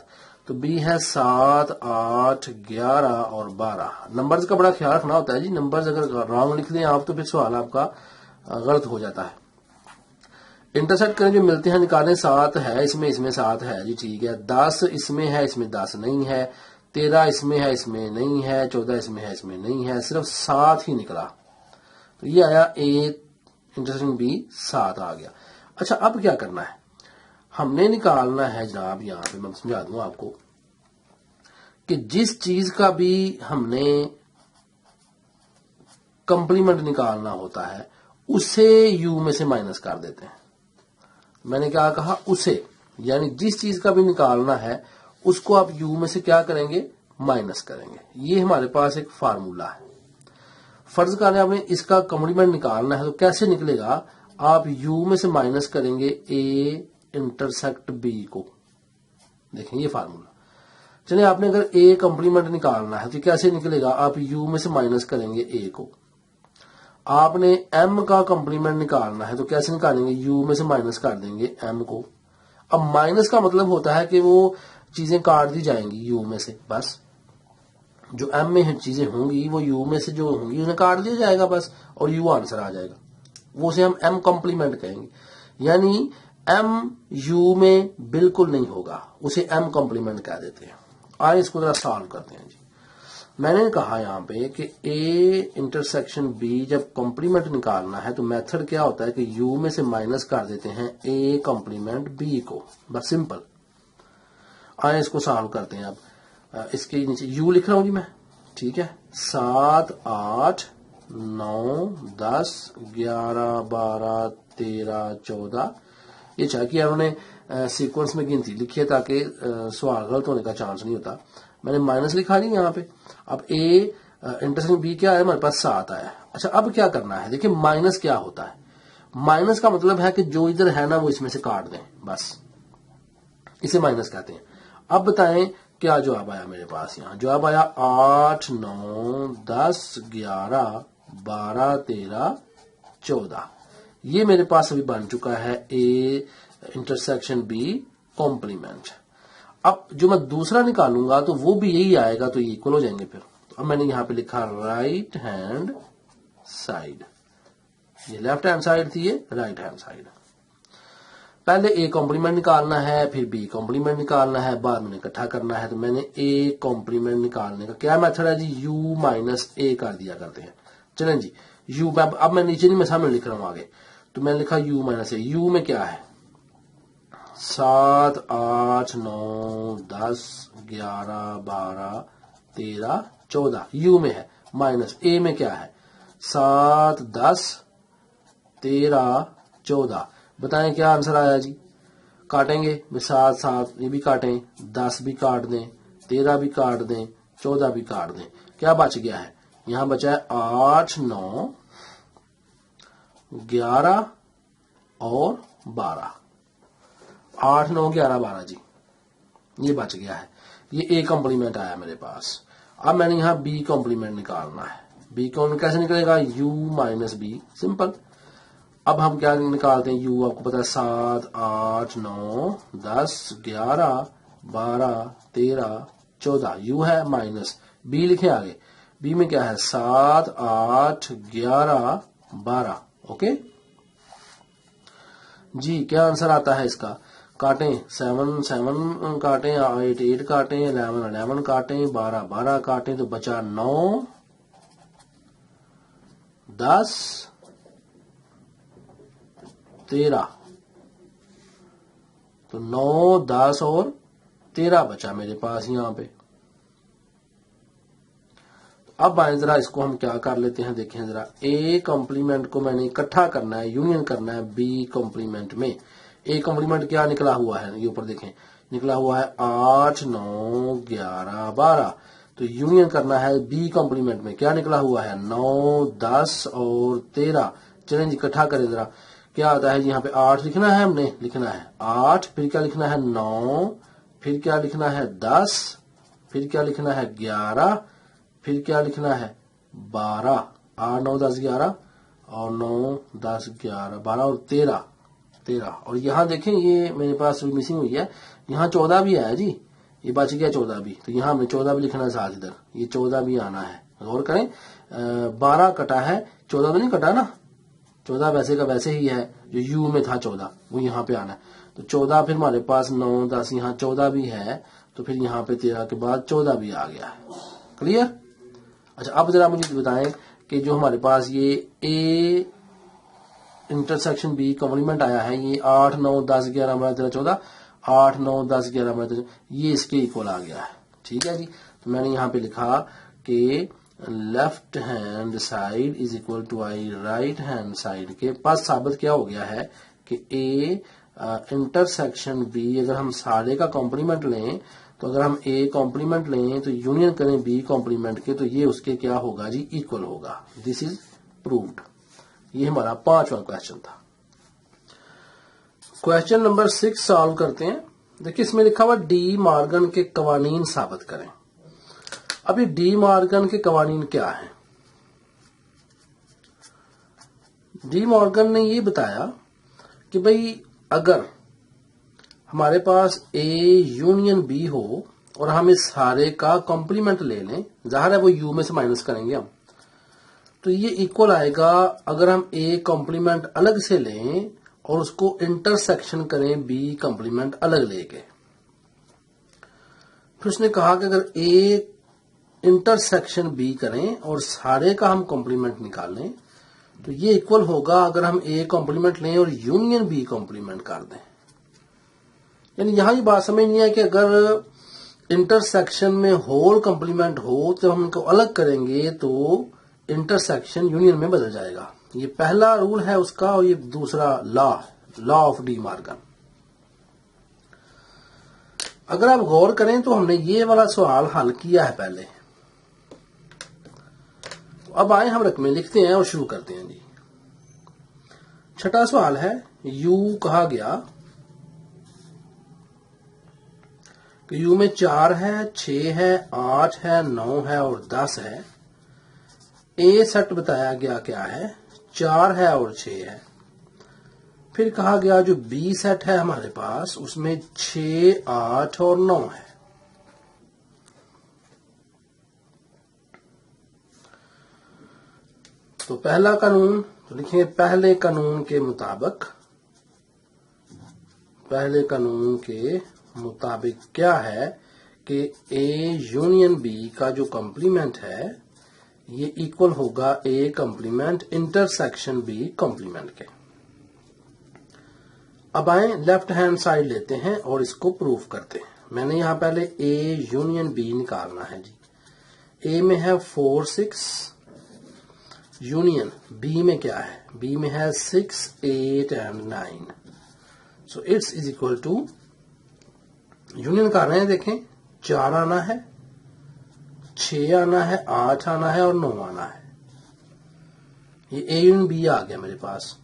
तो बी है 7 8 11 और 12। नंबर्स का बड़ा ख्याल रखना होता है जी, नंबर्स अगर रॉन्ग लिख दें आप तो फिर सवाल आपका गलत हो जाता है। इंटरसेक्ट करें, जो मिलते हैं निकालें। 7 है इसमें, इसमें 7 है जी, ठीक है। 10 इसमें है, इसमें 10 नहीं है। 13 इसमें है, इसमें नहीं है। 14 इसमें है, इसमें नहीं है। सिर्फ 7 ही निकला, तो ये आया ए इंटरसेक्शन बी 7 आ गया। अच्छा अब क्या करना है, हमने निकालना है जनाब, यहां पे मैं समझा दूं आपको कि जिस चीज का भी हमने कंप्लीमेंट निकालना होता है उसे यू में से माइनस कर देते हैं। मैंने क्या कहा, उसे, यानी जिस चीज का भी निकालना है उसको आप यू में से क्या करेंगे, माइनस करेंगे। ये हमारे पास एक फार्मूला है। फर्ज कर आपने इसका कॉम्प्लीमेंट निकालना है तो कैसे निकलेगा, आप यू में से माइनस करेंगे ए इंटरसेक्ट बी को। देखें ये फार्मूला। चलिए आपने अगर ए कॉम्प्लीमेंट निकालना है तो कैसे निकलेगा, आप यू में से माइनस करेंगे ए को। आपने एम का कॉम्प्लीमेंट निकालना है तो कैसे निकालेंगे, यू में से माइनस कर देंगे एम को। अब माइनस का मतलब होता है कि वो चीजें काट दी जाएंगी यू में से, बस जो एम में चीजें होंगी वो यू में से जो होंगी उन्हें काट दिया जाएगा बस, और यू आंसर आ जाएगा। वो उसे हम एम कॉम्प्लीमेंट कहेंगे। यानी m u में बिल्कुल नहीं होगा, उसे m कॉम्प्लीमेंट कह देते हैं। आइए इसको जरा सॉल्व करते हैं जी। मैंने कहा यहाँ पे कि a इंटरसेक्शन b जब कॉम्प्लीमेंट निकालना है तो मेथड क्या होता है कि u में से माइनस कर देते हैं a कॉम्प्लीमेंट b को, बस सिंपल। आइए इसको सॉल्व करते हैं। अब इसके नीचे u लिख रहा हूं जी मैं, ठीक है। 7 8 9 10 11 12 13 14, ये चाहे कि उन्होंने सीक्वेंस में गिनती लिखी है ताकि सवाल गलत होने का चांस नहीं होता। मैंने माइनस लिखा नहीं यहाँ पे। अब a इंटरसेक्शन b क्या है, हमारे पास 7 आया। अच्छा अब क्या करना है, देखिए माइनस क्या होता है। माइनस का मतलब है कि जो इधर है ना वो इसमें से काट दें, बस इसे माइनस कहते हैं। अब बताएं क्या जवाब आया मेरे पास। यहाँ जवाब आया 8 9 10 11 12 13 14। ये मेरे पास अभी बन चुका है a इंटरसेक्शन b कॉम्प्लीमेंट। अब जो मैं दूसरा निकालूंगा तो वो भी यही आएगा, तो ये इक्वल हो जाएंगे फिर। तो अब मैंने यहां पे लिखा राइट हैंड साइड, ये लेफ्ट हैंड साइड थी, ये राइट हैंड साइड। पहले a कॉम्प्लीमेंट निकालना है, फिर b कॉम्प्लीमेंट निकालना है, बाद में इकट्ठा करना है। तो मैंने a कॉम्प्लीमेंट निकालने का क्या मेथड है जी, u माइनस a कर दिया करते हैं। चलें जी, u अब मैं नीचे नहीं, मैं सामने लिख रहा हूं आगे। तो मैंने लिखा u माइनस a। u में क्या है, 7 8 9 10 11 12 13 14, u में है। माइनस a में क्या है, 7 10 13 14। बताएं क्या आंसर आया जी। काटेंगे, 7 7 ये भी काटें, 10 भी काट दें, 13 भी काट दें, 14 भी काट दें। क्या बच गया है, यहां बचा है 8 9 11 और 12। 8 9 11 12 जी, ये बच गया है। ये a कॉम्प्लीमेंट आया मेरे पास। अब मैंने यहां b कॉम्प्लीमेंट निकालना है। b कॉम्प्लीमेंट कैसे निकलेगा, u माइनस b, सिंपल। अब हम क्या निकालते हैं, u आपको पता है 7 8 9 10 11 12 13 14, u है माइनस b लिखे आगे। b में क्या है, 7 8 11 12। ओके जी, क्या आंसर आता है इसका। काटें, 7 7 काटें, 8 8 काटें, 11 11 काटें, 12 12 काटें, तो बचा 9 10 13। तो 9 10 और 13 बचा मेरे पास यहाँ पे। अब आए जरा इसको हम क्या कर लेते हैं, देखें जरा। a कॉम्प्लीमेंट को मैंने इकट्ठा करना है, यूनियन करना है b कॉम्प्लीमेंट में। a कॉम्प्लीमेंट क्या निकला हुआ है, ये ऊपर देखें, निकला हुआ है 8 9 11 12। तो यूनियन करना है b कॉम्प्लीमेंट में, क्या निकला हुआ है, 9 10 और 13। चलें जी इकट्ठा करें जरा। क्या आता है, यहाँ पे 8 लिखना है, हमने लिखना है 8, फिर क्या लिखना है 9, फिर क्या लिखना है 10, फिर क्या लिखना है 11, फिर क्या लिखना है 12। 8 9 10 11 और 9 10 11 12 और 13। और यहाँ देखें ये मेरे पास मिसिंग हुई है, यहाँ 14 भी आया जी, ये बच गया 14 भी। तो यहाँ हमें 14 भी लिखना है साथ इधर, ये 14 भी आना है। गौर करें, 12 कटा है, 14 तो नहीं कटा ना। 14 वैसे का वैसे ही है, जो यू में था 14 वो यहाँ पे आना है। तो 14 फिर हमारे पास 9 10, यहाँ 14 भी है, तो फिर यहाँ पे 13 के बाद 14 भी आ गया है। क्लियर। अच्छा अब जरा मुझे बताएं कि जो हमारे पास ये a इंटरसेक्शन b कॉम्प्लीमेंट आया है, ये 8 9 10 11 12 13 14, 8 9 10 11 12 13, ये इसके इक्वल आ गया है। ठीक है जी। तो मैंने यहाँ पे लिखा कि left hand side is equal to I right hand side के पास साबित क्या हो गया है कि a इंटरसेक्शन b, अगर हम सारे का कॉम्प्लीमेंट लें, तो अगर हम a कॉम्प्लीमेंट लें तो यूनियन करें b कॉम्प्लीमेंट के, तो ये उसके क्या होगा जी, इक्वल होगा। This is proved. ये हमारा 5वां क्वेश्चन था। क्वेश्चन नंबर 6 सॉल्व करते हैं। देखिए इसमें लिखा हुआ डी मॉर्गन के कवानीन साबित करें। अब ये डी मॉर्गन के कवानीन क्या है। डी मॉर्गन ने ये बताया कि भाई अगर हमारे पास A यूनियन B हो और हम इस सारे का कॉम्प्लीमेंट ले लें, जाहिर है वो U में से माइनस करेंगे हम, तो ये इक्वल आएगा। अगर हम A कॉम्प्लीमेंट अलग से लें और उसको इंटरसेक्शन करें बी कॉम्प्लीमेंट अलग लेके। फिर उसने कहा कि अगर ए इंटरसेक्शन बी करें और सारे का हम कॉम्प्लीमेंट निकालें तो ये इक्वल होगा अगर हम ए कॉम्प्लीमेंट लें और यूनियन बी कॉम्प्लीमेंट कर दें। यानी यहां ये बात समझ नहीं है कि अगर इंटरसेक्शन में होल कॉम्प्लीमेंट हो तो हम इनको अलग करेंगे तो इंटरसेक्शन यूनियन में बदल जाएगा। ये पहला रूल है उसका और ये दूसरा लॉ ऑफ डी मॉर्गन। अगर आप गौर करें तो हमने ये वाला सवाल हल किया है पहले। तो अब आए हम रकमें लिखते हैं और शुरू करते हैं जी। छठा सवाल है, u कहा गया कि u में 4 है, 6 है, 8 है, 9 है और 10 है। ए सेट बताया गया क्या है, 4 है और 6 है। फिर कहा गया जो बी सेट है हमारे पास उसमें 6, 8 और 9 है। तो पहला कानून तो लिखेंगे पहले कानून के मुताबिक क्या है कि ए यूनियन बी का जो कॉम्प्लीमेंट है ये इक्वल होगा A complement intersection B complement के। अब आए लेफ्ट हैंड साइड लेते हैं और इसको प्रूफ करते हैं। मैंने यहां पहले ए यूनियन बी निकालना है जी। ए में है 4, 6 यूनियन बी में क्या है, बी में है 6, 8 and 9। So it's is equal to union कर रहे हैं, देखें 4 आना है, 6 आना है, 8 आना है और 9 आना है। ये ए यूनियन बी आ गया मेरे पास।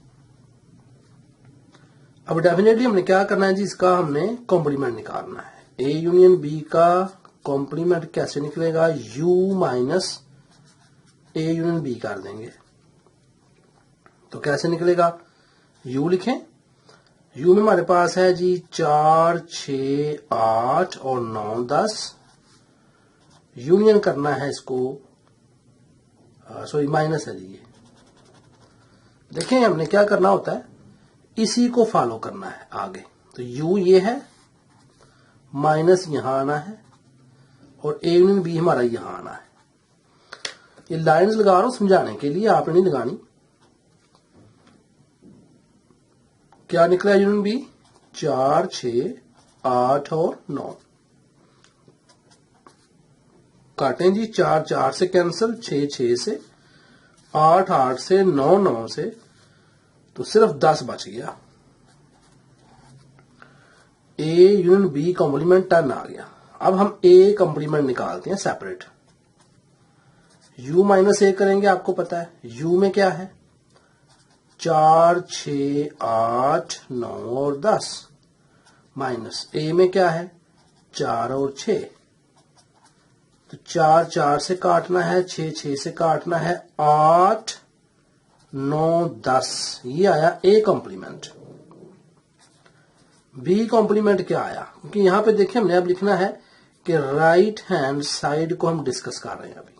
अब डेफिनेटली हमने क्या करना है जी, इसका हमने कॉम्प्लीमेंट निकालना है। ए यूनियन बी का कॉम्प्लीमेंट कैसे निकलेगा, u minus A union B कर देंगे। तो कैसे निकलेगा, u लिखें, u में हमारे पास है जी 4, 6, 8 और 9, 10। यूनियन करना है इसको, सॉरी माइनस है जी ये। देखें हमने क्या करना होता है, इसी को फॉलो करना है आगे। तो u ये है, माइनस यहां आना है और ए यूनियन बी हमारा यहां आना है। ये लाइंस लगा रहा हूं समझाने के लिए, आपने नहीं लगानी। क्या निकला यूनियन बी, 4, 6, 8 और 9। काटें जी, 4, 4 से कैंसिल, 6, 6 से, 8, 8 से, 9, 9 से, तो सिर्फ 10 बच गया। ए यूनियन बी कॉम्प्लीमेंट 10 आ गया। अब हम ए कॉम्प्लीमेंट निकालते हैं सेपरेट। u माइनस ए करेंगे, आपको पता है u में क्या है, 4, 6, 8, 9 और 10 माइनस ए में क्या है, 4 और 6। तो 4, 4 से काटना है, 6, 6 से काटना है, 8, 9, 10। ये आया ए कॉम्प्लीमेंट। बी कॉम्प्लीमेंट क्या आया, क्योंकि यहां पे देखिए हमने अब लिखना है कि राइट हैंड साइड को हम डिस्कस कर रहे हैं अभी।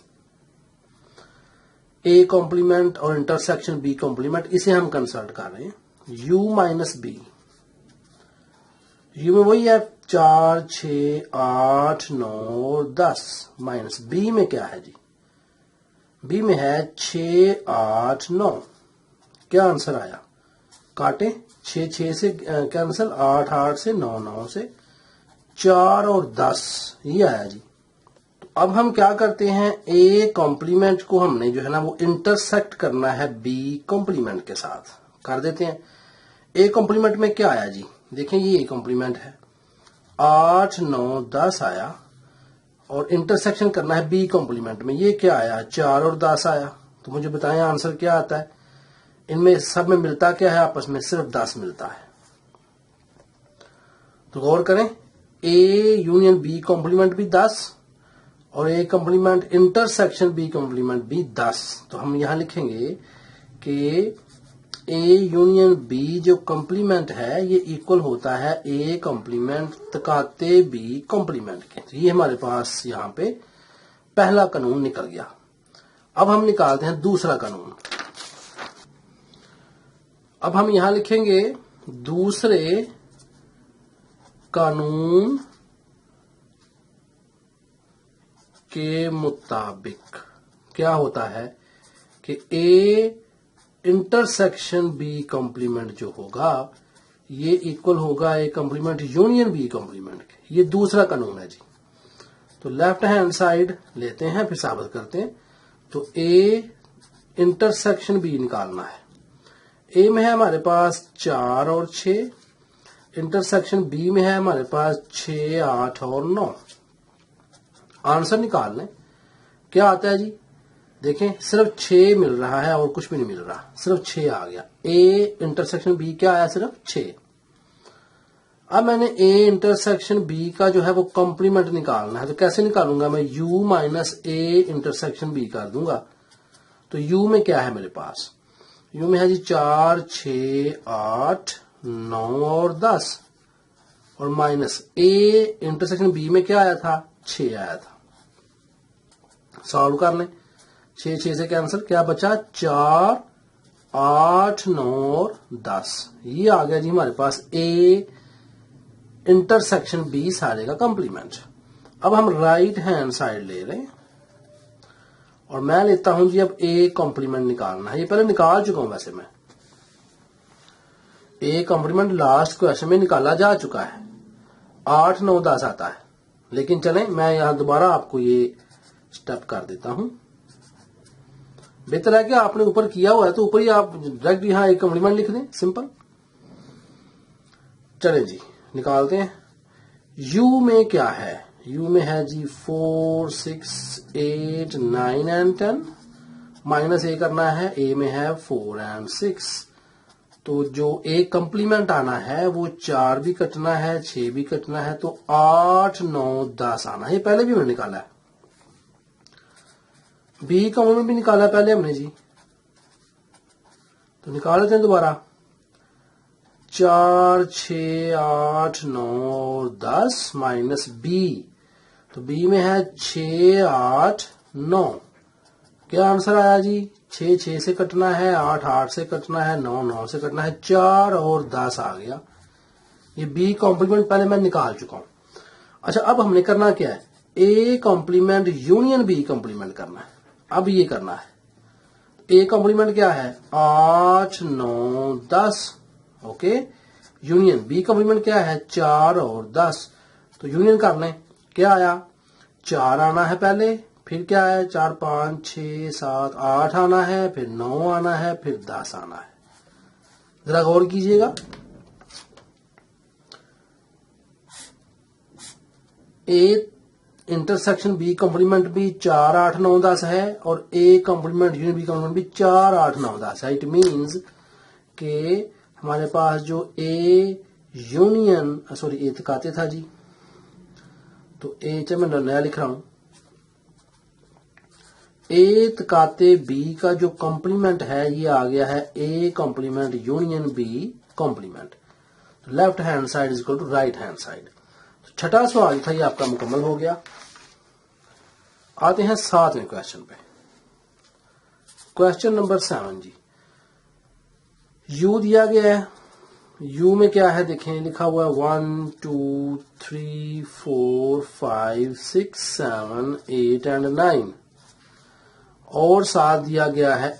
ए कॉम्प्लीमेंट और इंटरसेक्शन बी कॉम्प्लीमेंट, इसे हम कंसल्ट कर रहे हैं। u माइनस बी, u में वही है 4, 6, 8, 9 और 10 माइनस बी में क्या है जी, बी में है 6, 8, 9। क्या आंसर आया, काटे, 6, 6 से कैंसिल, 8, 8 से, 9, 9 से, 4 और 10 ये आया जी। तो अब हम क्या करते हैं, ए कॉम्प्लीमेंट को हमने जो है ना वो इंटरसेक्ट करना है बी कॉम्प्लीमेंट के साथ, कर देते हैं। ए कॉम्प्लीमेंट में क्या आया जी, देखें ये ए कॉम्प्लीमेंट है, 8, 9, 10 आया और इंटरसेक्शन करना है बी कॉम्प्लीमेंट में, ये क्या आया, 4 और 10 आया। तो मुझे बताएं आंसर क्या आता है, इनमें सब में मिलता क्या है, आपस में सिर्फ 10 मिलता है। तो गौर करें, ए यूनियन बी कॉम्प्लीमेंट भी 10 और A complement intersection B complement भी 10। तो हम यहां लिखेंगे कि ए यूनियन बी जो कॉम्प्लीमेंट है ये इक्वल होता है ए कॉम्प्लीमेंट तकाते बी कॉम्प्लीमेंट के। तो ये हमारे पास यहां पे पहला कानून निकल गया। अब हम निकालते हैं दूसरा कानून। अब हम यहां लिखेंगे दूसरे कानून के मुताबिक क्या होता है कि ए इंटरसेक्शन बी कॉम्प्लीमेंट जो होगा ये इक्वल होगा A complement union B complement के। ये दूसरा कानून है जी। तो लेफ्ट हैंड साइड लेते हैं फिर साबित करते हैं। तो ए इंटरसेक्शन बी निकालना है। ए में है हमारे पास 4 और 6, इंटरसेक्शन बी में है हमारे पास 6, 8 और 9। आंसर निकाल लें। क्या आता है जी? देखें सिर्फ 6 मिल रहा है और कुछ भी नहीं मिल रहा, सिर्फ 6 आ गया। ए इंटरसेक्शन बी क्या आया? सिर्फ 6। अब मैंने ए इंटरसेक्शन बी का जो है वो कॉम्प्लीमेंट निकालना है। तो कैसे निकालूंगा मैं? u minus A intersection B कर दूंगा। तो u में क्या है मेरे पास? u में है जी 4, 6, 8, 9 और 10 और माइनस ए इंटरसेक्शन बी में क्या आया था? 6 आया था। सॉल्व कर लें। 6, 6 से कैंसिल, क्या बचा? 4, 8, 9 और 10। ये आ गया जी हमारे पास ए इंटरसेक्शन बी सारे का कॉम्प्लीमेंट। अब हम राइट हैंड साइड ले रहे हैं और मैं लेता हूं जी अब ए कॉम्प्लीमेंट निकालना है। ये पहले निकाल चुका हूं वैसे मैं। ए कॉम्प्लीमेंट लास्ट क्वेश्चन में निकाला जा चुका है। 8, 9, 10 आता है। लेकिन चलें मैं यहां दोबारा आपको ये स्टेप कर देता हूं। बेहतर है कि आपने ऊपर किया हुआ है तो ऊपर ही आप डायरेक्ट यहां एक कॉम्प्लीमेंट लिख दें, सिंपल। चलें जी निकालते हैं। u में क्या है? u में है जी 4, 6, 8, 9 एंड 10। माइनस ए करना है। ए में है 4 एंड 6। तो जो ए कॉम्प्लीमेंट आना है वो 4 भी कटना है, 6 भी कटना है, तो 8, 9, 10 आना है। ये पहले भी हमने निकाला है। बी कॉम्प्लीमेंट भी निकाला पहले हमने जी। तो निकाल लेते हैं दोबारा। 4, 6, 8, 9 और 10 माइनस बी। तो बी में है 6, 8, 9। क्या आंसर आया जी? 6, 6 से कटना है, 8, 8 से कटना है, 9, 9 से कटना है, 4 और 10 आ गया। ये बी कॉम्प्लीमेंट पहले मैं निकाल चुका हूं। अच्छा अब हमने करना क्या है? A complement union B complement करना है। अब ये करना है। ए कॉम्प्लीमेंट क्या है? 8, 9, 10। ओके। यूनियन बी कॉम्प्लीमेंट क्या है? 4 और 10। तो यूनियन कर लें। क्या आया? 4 आना है पहले, फिर क्या है? 4, 5, 6, 7, 8 आना है, फिर 9 आना है, फिर 10 आना है। जरा गौर कीजिएगा। ए इंटरसेक्शन बी कॉम्प्लीमेंट भी 4, 8, 9, 10 है और A complement union B complement भी 4, 8, 9, 10 है। इट मीन्स के हमारे पास जो ए यूनियन सॉरी ए तकाते था जी, तो ए च मैं नया लिख रहा हूं। ए तकाते बी का जो कॉम्प्लीमेंट है ये आ गया है A complement union B complement. Left hand side is equal to right hand side. छठा सवाल था ये आपका मुकम्मल हो गया। आते हैं 7वें क्वेश्चन पे। क्वेश्चन नंबर 7 जी। u दिया गया है। u में क्या है देखें, लिखा हुआ है 1, 2, 3, 4, 5, 6, 7, 8 एंड 9 और साथ दिया गया है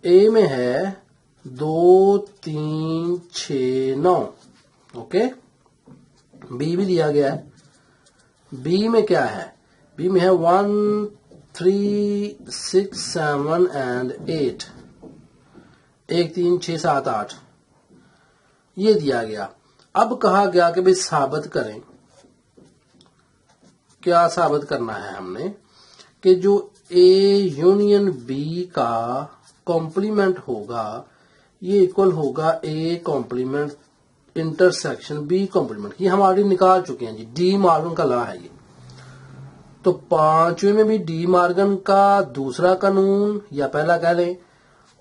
ए में है 2, 3, 6, 9। ओके। बी भी दिया गया है। बी में क्या है? बी में है 1, 3, 6, 7 एंड 8। 1, 3, 6, 7, 8 ये दिया गया। अब कहा गया कि भाई साबित करें। क्या साबित करना है हमने? कि जो ए यूनियन बी का कॉम्प्लीमेंट होगा ये इक्वल होगा A complement intersection B complement. ये हम ऑलरेडी निकाल चुके हैं जी। डी मॉर्गन का लॉ है ये। तो 5वें में भी डी मॉर्गन का दूसरा कानून या पहला कह लें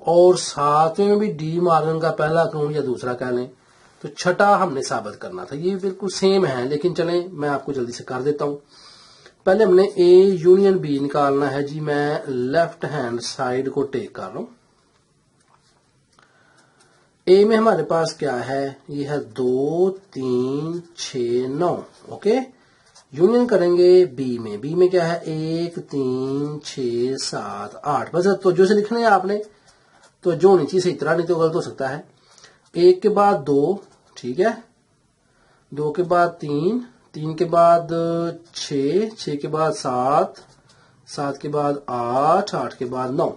और 7वें में भी डी मॉर्गन का पहला कानून या दूसरा कह लें। तो छठा हमने साबित करना था। ये बिल्कुल सेम है लेकिन चलें मैं आपको जल्दी से कर देता हूं। पहले हमने ए यूनियन बी निकालना है जी। मैं लेफ्ट हैंड साइड को टेक कर रहा हूं। ए में हमारे पास क्या है, ये है 2 3 6 9। ओके, यूनियन करेंगे बी में। बी में क्या है 1 3 6 7 8। बस तो जो से लिखना है आपने, तो जो होनी चाहिए सही तरह, नहीं तो गलत हो सकता है। 1 के बाद 2, ठीक है, 2 के बाद 3, 3 के बाद 6, 6 के बाद 7, 7 के बाद 8, 8 के बाद 9।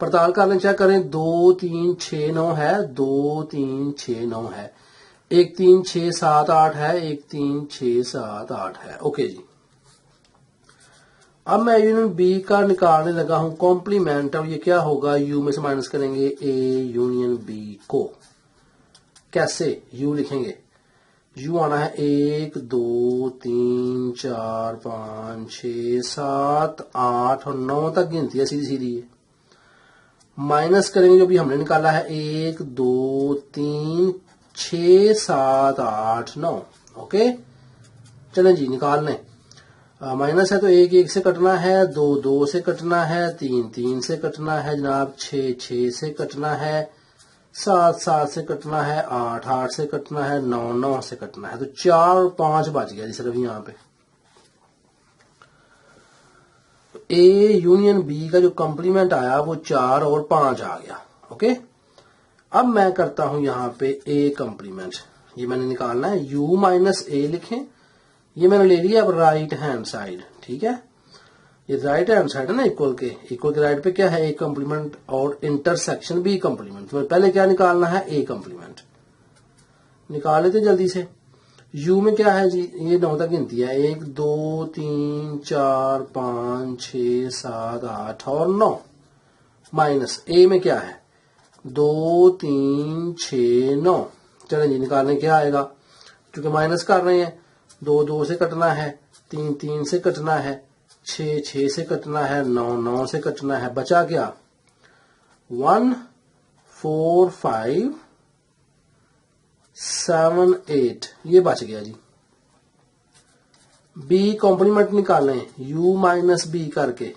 पड़ताल कर लें, चेक करें। 2 3 6 9 है, 2 3 6 9 है, 1 3 6 7 8 है, 1 3 6 7 8 है। ओके जी, अब मैं यूनियन बी का निकालने लगा हूं कॉम्प्लीमेंट। और ये क्या होगा, यू में से माइनस करेंगे ए यूनियन बी को। कैसे, यू लिखेंगे, यू आना है 1 2 3 4 5 6 7 8 और 9 तक गिनती है सीधी सीधी। माइनस करेंगे जो भी हमने निकाला है 1 2 3 6 7 8 9। ओके, चलें जी निकाल लें। माइनस है तो 1 1 से कटना है, 2 2 से कटना है, 3 3 से कटना है जनाब, 6 6 से कटना है, 7 7 से कटना है, 8 8 से कटना है, 9 9 से कटना है। तो 4 और 5 बच गया जी सिर्फ यहाँ पे। ए यूनियन बी का जो कॉम्प्लीमेंट आया वो 4 और 5 आ गया। ओके, अब मैं करता हूं यहाँ पे ए कॉम्प्लीमेंट। ये मैंने निकालना है, यू माइनस ए लिखें। ये मैंने ले लिया अब राइट हैंड साइड, ठीक है, ये राइट हैंड साइड है ना, इक्वल के राइट पे क्या है ए कॉम्प्लीमेंट और इंटरसेक्शन बी कॉम्प्लीमेंट। तो पहले क्या निकालना है, ए कॉम्प्लीमेंट निकाल लेते जल्दी से। यू में क्या है जी, ये 9 तक गिनती है, 1 2 3 4 5 6 7 8 और 9। माइनस ए में क्या है 2 3 6 9। चलें जी निकालने क्या आएगा, क्योंकि माइनस कर रहे हैं, 2 2 से कटना है, 3 3 से कटना है, 6 6 से कटना है, 9 9 से कटना है। बचा क्या 1 4 5 7 8, ये बच गया जी। बी कॉम्प्लीमेंट निकालें, यू माइनस बी करके।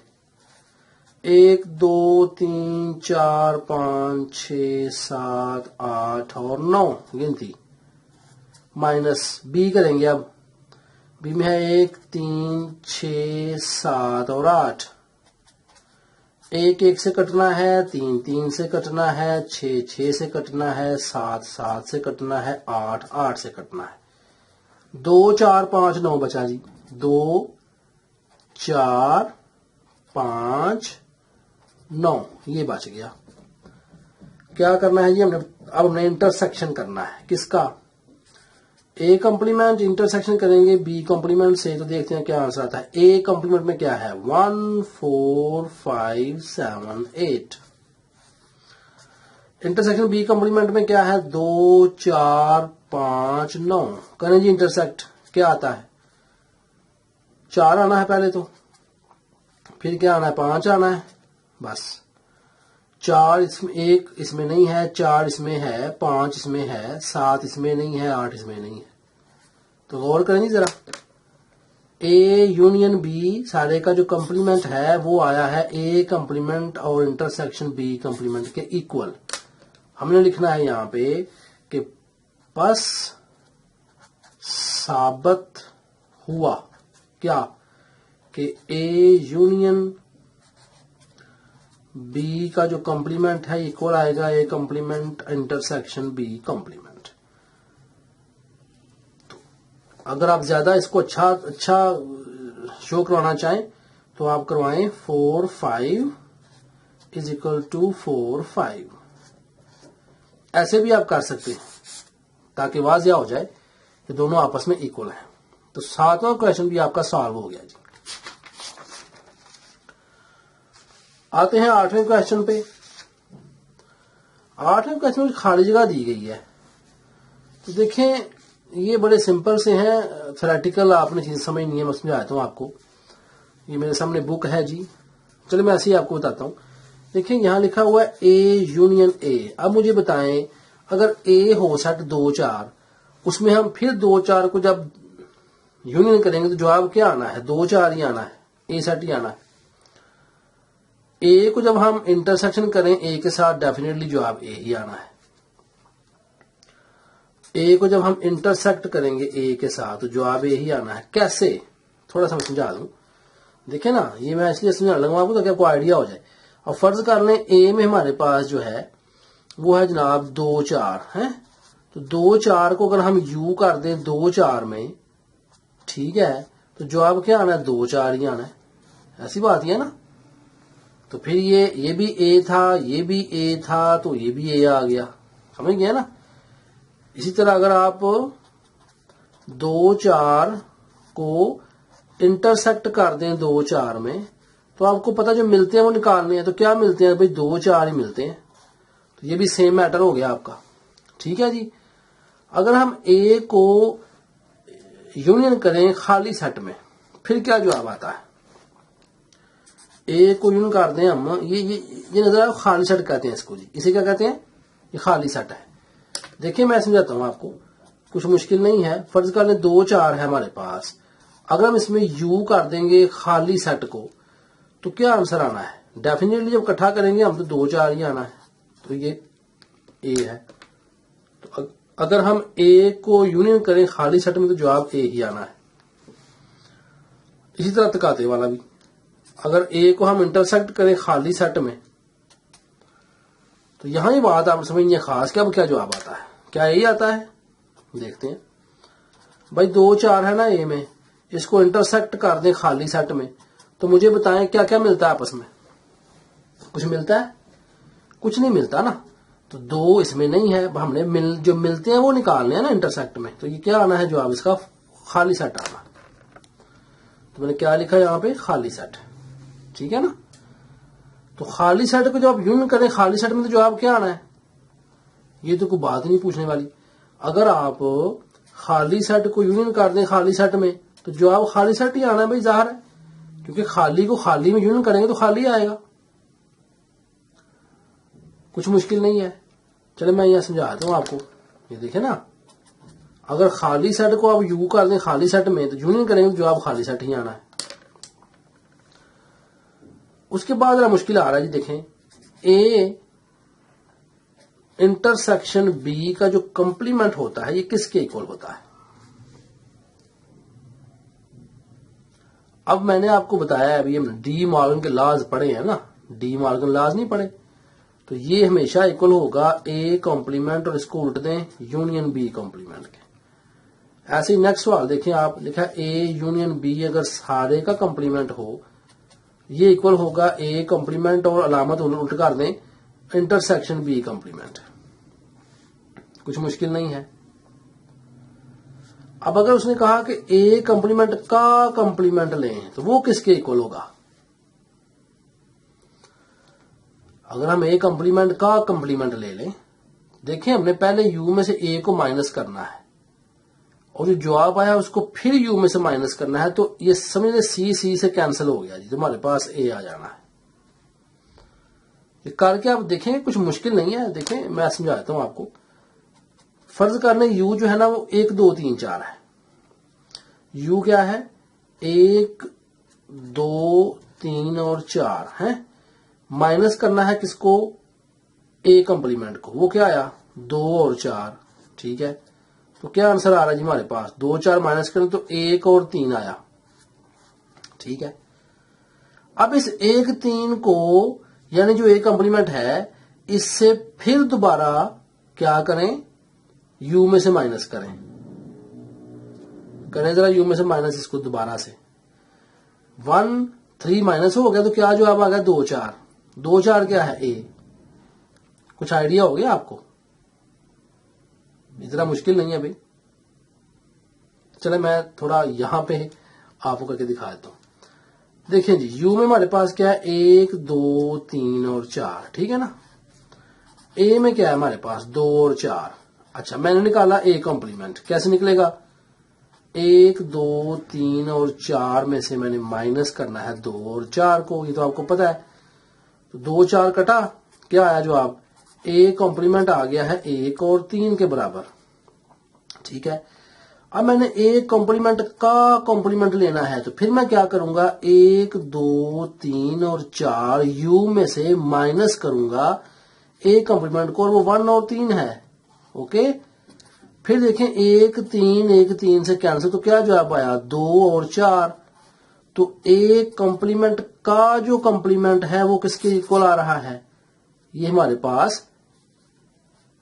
1 2 3 4 5 6 7 8 और 9 गिनती। माइनस बी करेंगे अब, बी में है 1 3 6 7 और 8। 1 1 से कटना है, 3 3 से कटना है, 6 6 से कटना है, 7 7 से कटना है, 8 8 से कटना है। 2 4 5 9 बचा जी, 2 4 5 9 ये बच गया। क्या करना है जी हमने, अब हमने इंटरसेक्शन करना है किसका, ए कॉम्प्लीमेंट इंटरसेक्शन करेंगे बी कॉम्प्लीमेंट से। तो देखते हैं क्या आंसर आता है। ए कॉम्प्लीमेंट में क्या है 1 4 5 7 8। इंटरसेक्शन बी कॉम्प्लीमेंट में क्या है 2 4 5 9। करें जी इंटरसेक्ट, क्या आता है 4 आना है पहले, तो फिर क्या आना है 5 आना है। बस 4 इसमें, 1 इसमें नहीं है, 4 इसमें है, 5 इसमें है, 7 इसमें नहीं है, 8 इसमें नहीं है। तो गौर करें जरा, ए यूनियन बी सारे का जो कॉम्प्लीमेंट है वो आया है ए कॉम्प्लीमेंट और इंटरसेक्शन बी कॉम्प्लीमेंट के इक्वल। हमने लिखना है यहां पे कि बस साबित हुआ क्या कि ए यूनियन बी का जो कॉम्प्लीमेंट है इक्वल आएगा A complement intersection B complement. अगर आप ज्यादा इसको अच्छा शो करवाना चाहें तो आप करवाएं 4 5 इज इक्वल टू 4 5। ऐसे भी आप कर सकते हैं ताकि वाज़िया हो जाए कि दोनों आपस में इक्वल हैं। तो 7वां क्वेश्चन भी आपका सॉल्व हो गया जी। आते हैं 8वें क्वेश्चन पे। 8वें क्वेश्चन में खाली जगह दी गई है। तो देखें ये बड़े सिंपल से हैं, थ्योरेटिकल आपने चीज समझनी है, मैं समझाता हूँ आपको। ये मेरे सामने बुक है जी, चलो मैं ऐसे ही आपको बताता हूँ। देखिए यहाँ लिखा हुआ है ए यूनियन ए। अब मुझे बताएं अगर ए हो सेट 2 4, उसमें हम फिर 2 4 को जब यूनियन करेंगे तो जवाब क्या आना है 2 4 ही आना है, ए सेट ही आना है। ए को जब हम इंटरसेक्शन करें ए के साथ, डेफिनेटली जवाब ए ही आना है। ए को जब हम इंटरसेक्ट करेंगे ए के साथ तो जवाब ए ही आना है। कैसे, थोड़ा सा मैं समझा दूं। देखिए ना, ये मैं इसलिए समझाने लगा आपको ताकि आपको आइडिया हो जाए। और फर्ज कर लें ए में हमारे पास जो है वो है जनाब 2 4 है। तो 2 4 को अगर हम यू कर दें 2 4 में, ठीक है, तो जवाब क्या आना है, 2 4 ही आना है। ऐसी बात ही है ना। तो फिर ये भी ए था, ये भी ए था, तो ये भी ए आ गया। समझ गया ना। इसी तरह अगर आप 2 4 को इंटरसेक्ट कर दें 2 4 में, तो आपको पता जो मिलते हैं वो निकालने हैं। तो क्या मिलते हैं भाई, 2 4 ही मिलते हैं। तो ये भी सेम मैटर हो गया आपका। ठीक है जी। अगर हम ए को यूनियन करें खाली सेट में, फिर क्या जवाब आता है। ए को यूनियन कर दें हम, ये नजर आया, खाली सेट कहते हैं इसको जी। इसे क्या कहते हैं, ये खाली सेट है। देखिए मैं समझाता हूं आपको, कुछ मुश्किल नहीं है। फर्ज कर लें 2 4 है हमारे पास। अगर हम इसमें यू कर देंगे खाली सेट को, तो क्या आंसर आना है, डेफिनेटली जब इकट्ठा करेंगे हम तो 2 4 ही आना है। तो ये ए है। तो अगर हम ए को यूनियन करें खाली सेट में तो जवाब ए ही आना है। इसी तरह तकाते वाला भी, अगर ए को हम इंटरसेक्ट करें खाली सेट में, तो यहां ही बात आप समझिए खास, क्या क्या जवाब आता है, क्या यही आता है। देखते हैं भाई, 2 4 है ना ए में, इसको इंटरसेक्ट कर दें खाली सेट में, तो मुझे बताएं क्या क्या मिलता है आपस में। कुछ मिलता है, कुछ नहीं मिलता ना। तो 2 इसमें नहीं है, हमने जो मिलते हैं वो निकालने हैं ना इंटरसेक्ट में। तो ये क्या आना है जवाब इसका, खाली सेट आना। तो मैंने क्या लिखा यहां पे, खाली सेट। ठीक है ना। तो खाली सेट को जब आप यूनियन करें खाली सेट में तो जवाब क्या आना है, ये तो कोई बात नहीं पूछने वाली। अगर आप खाली सेट को यूनियन कर दें खाली सेट में, तो जवाब खाली सेट ही आना है भाई, जाहिर है, क्योंकि खाली को खाली में यूनियन करेंगे तो खाली आएगा। कुछ मुश्किल नहीं है। चले मैं यहां समझाता हूं आपको। ये देखें ना, अगर खाली सेट को आप यू कर दें खाली सेट में, तो यूनियन करेंगे तो जवाब खाली सेट ही आना है। उसके बाद जरा मुश्किल आ रहा है जी। देखें, ए इंटरसेक्शन बी का जो कंप्लीमेंट होता है ये किसके इक्वल होता है। अब मैंने आपको बताया है, अभी हम डी मॉर्गन के लॉज पढ़े हैं ना, डी मॉर्गन लॉज नहीं पढ़े, तो ये हमेशा इक्वल होगा ए कॉम्प्लीमेंट और इसको उल्ट दें यूनियन बी कॉम्प्लीमेंट के। ऐसे ही नेक्स्ट सवाल देखें आप, लिखा ए यूनियन बी अगर सारे का कॉम्प्लीमेंट हो, ये इक्वल होगा ए कॉम्प्लीमेंट और अलामत उल्ट कर दें इंटरसेक्शन बी कॉम्प्लीमेंट। कुछ मुश्किल नहीं है। अब अगर उसने कहा कि ए कॉम्प्लीमेंट का कॉम्प्लीमेंट लें, तो वो किसके इक्वल होगा। अगर हम ए कॉम्प्लीमेंट का कॉम्प्लीमेंट ले लें, देखें हमने पहले यू में से ए को माइनस करना है और जो जवाब आया उसको फिर यू में से माइनस करना है। तो ये समझ लें सी से कैंसिल हो गया जी, तो हमारे पास ए आ जाना है। ये करके आप देखेंगे, कुछ मुश्किल नहीं है। देखें मैं समझाता हूं आपको। फर्ज करने यू जो है ना वो 1 2 3 4 है। यू क्या है, 1 2 3 और 4 है। माइनस करना है किसको, ए कॉम्प्लीमेंट को। वो क्या आया, 2 और 4। ठीक है, तो क्या आंसर आ रहा है जी हमारे पास, 2 4 माइनस करें तो 1 और 3 आया। ठीक है, अब इस 1 3 को यानी जो ए कॉम्प्लीमेंट है, इससे फिर दोबारा क्या करें, यू में से माइनस करें जरा यू में से माइनस इसको दोबारा से। 1 3 माइनस हो गया, तो क्या जवाब आ गया, 2 4। 2 4 क्या है, ए। कुछ आइडिया हो गया आपको, इतना मुश्किल नहीं है भाई। चले मैं थोड़ा यहां पे आपको करके दिखा देता हूं। देखिए जी, यू में हमारे पास क्या है, 1 2 3 और 4। ठीक है ना। ए में क्या है हमारे पास, 2 और 4। अच्छा, मैंने निकाला ए कॉम्प्लीमेंट, कैसे निकलेगा, 1 2 3 और 4 में से मैंने माइनस करना है 2 और 4 को, ये तो आपको पता है। तो 2 4 कटा, क्या आया जवाब, ए कॉम्प्लीमेंट आ गया है 1 और 3 के बराबर। ठीक है, अब मैंने एक कॉम्प्लीमेंट का कॉम्प्लीमेंट लेना है, तो फिर मैं क्या करूंगा, 1 2 3 और 4 u में से माइनस करूंगा एक कॉम्प्लीमेंट को, और वो 1 और 3 है। ओके, फिर देखें 1 3 से कैंसिल, तो क्या जवाब आया, 2 और 4। तो एक कॉम्प्लीमेंट का जो कॉम्प्लीमेंट है वो किसके इक्वल आ रहा है, ये हमारे पास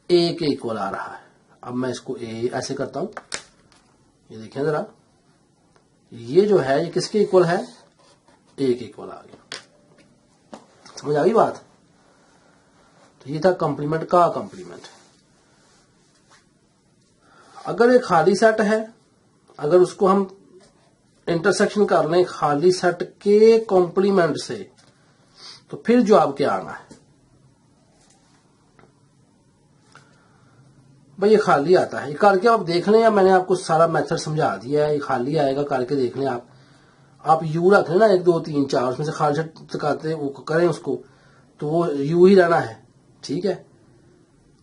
a के इक्वल आ रहा है। अब मैं इसको a ऐसे करता हूं, ये देखें जरा, ये जो है ये किसके इक्वल है, a के इक्वल आ गया। समझ आ गई बात। तो ये था कॉम्प्लीमेंट का कॉम्प्लीमेंट। अगर एक खाली सेट है, अगर उसको हम इंटरसेक्शन कर लें खाली सेट के कॉम्प्लीमेंट से, तो फिर जवाब क्या आना है, भाई ये खाली आता है। ये करके आप देख लें, या मैंने आपको सारा मेथड समझा दिया है, ये खाली आएगा, करके देख लें आप यू रख लें ना, 1 2 3 4, उसमें से खाली सेट तकाते वो करें उसको, तो वो यू ही रहना है। ठीक है,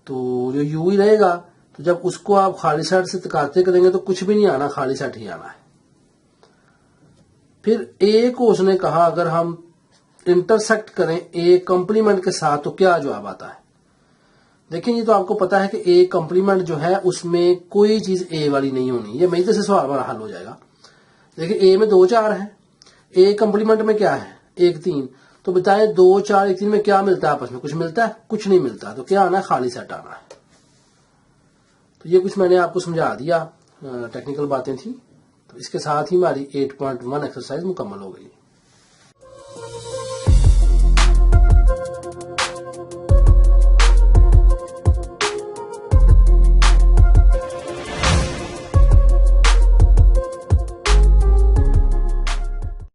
तो जो यू ही रहेगा, तो जब उसको आप खाली सेट से तकाते करेंगे तो कुछ भी नहीं आना, खाली सेट ही आना है। फिर ए को उसने कहा अगर हम इंटरसेक्ट करें ए कॉम्प्लीमेंट के साथ तो क्या जवाब आता है। देखिए, ये तो आपको पता है कि ए कॉम्प्लीमेंट जो है उसमें कोई चीज ए वाली नहीं होनी, ये मेरी तरह से सवाल हमारा हल हो जाएगा। देखिए, ए में 2 4 है, ए कॉम्प्लीमेंट में क्या है 1 3, तो बताएं 2 4 1 3 में क्या मिलता है आपस में, कुछ मिलता है, कुछ नहीं मिलता। तो क्या आना है, खाली सेट आना है। तो ये कुछ मैंने आपको समझा दिया, टेक्निकल बातें थी। तो इसके साथ ही हमारी 8.1 एक्सरसाइज मुकम्मल हो गई।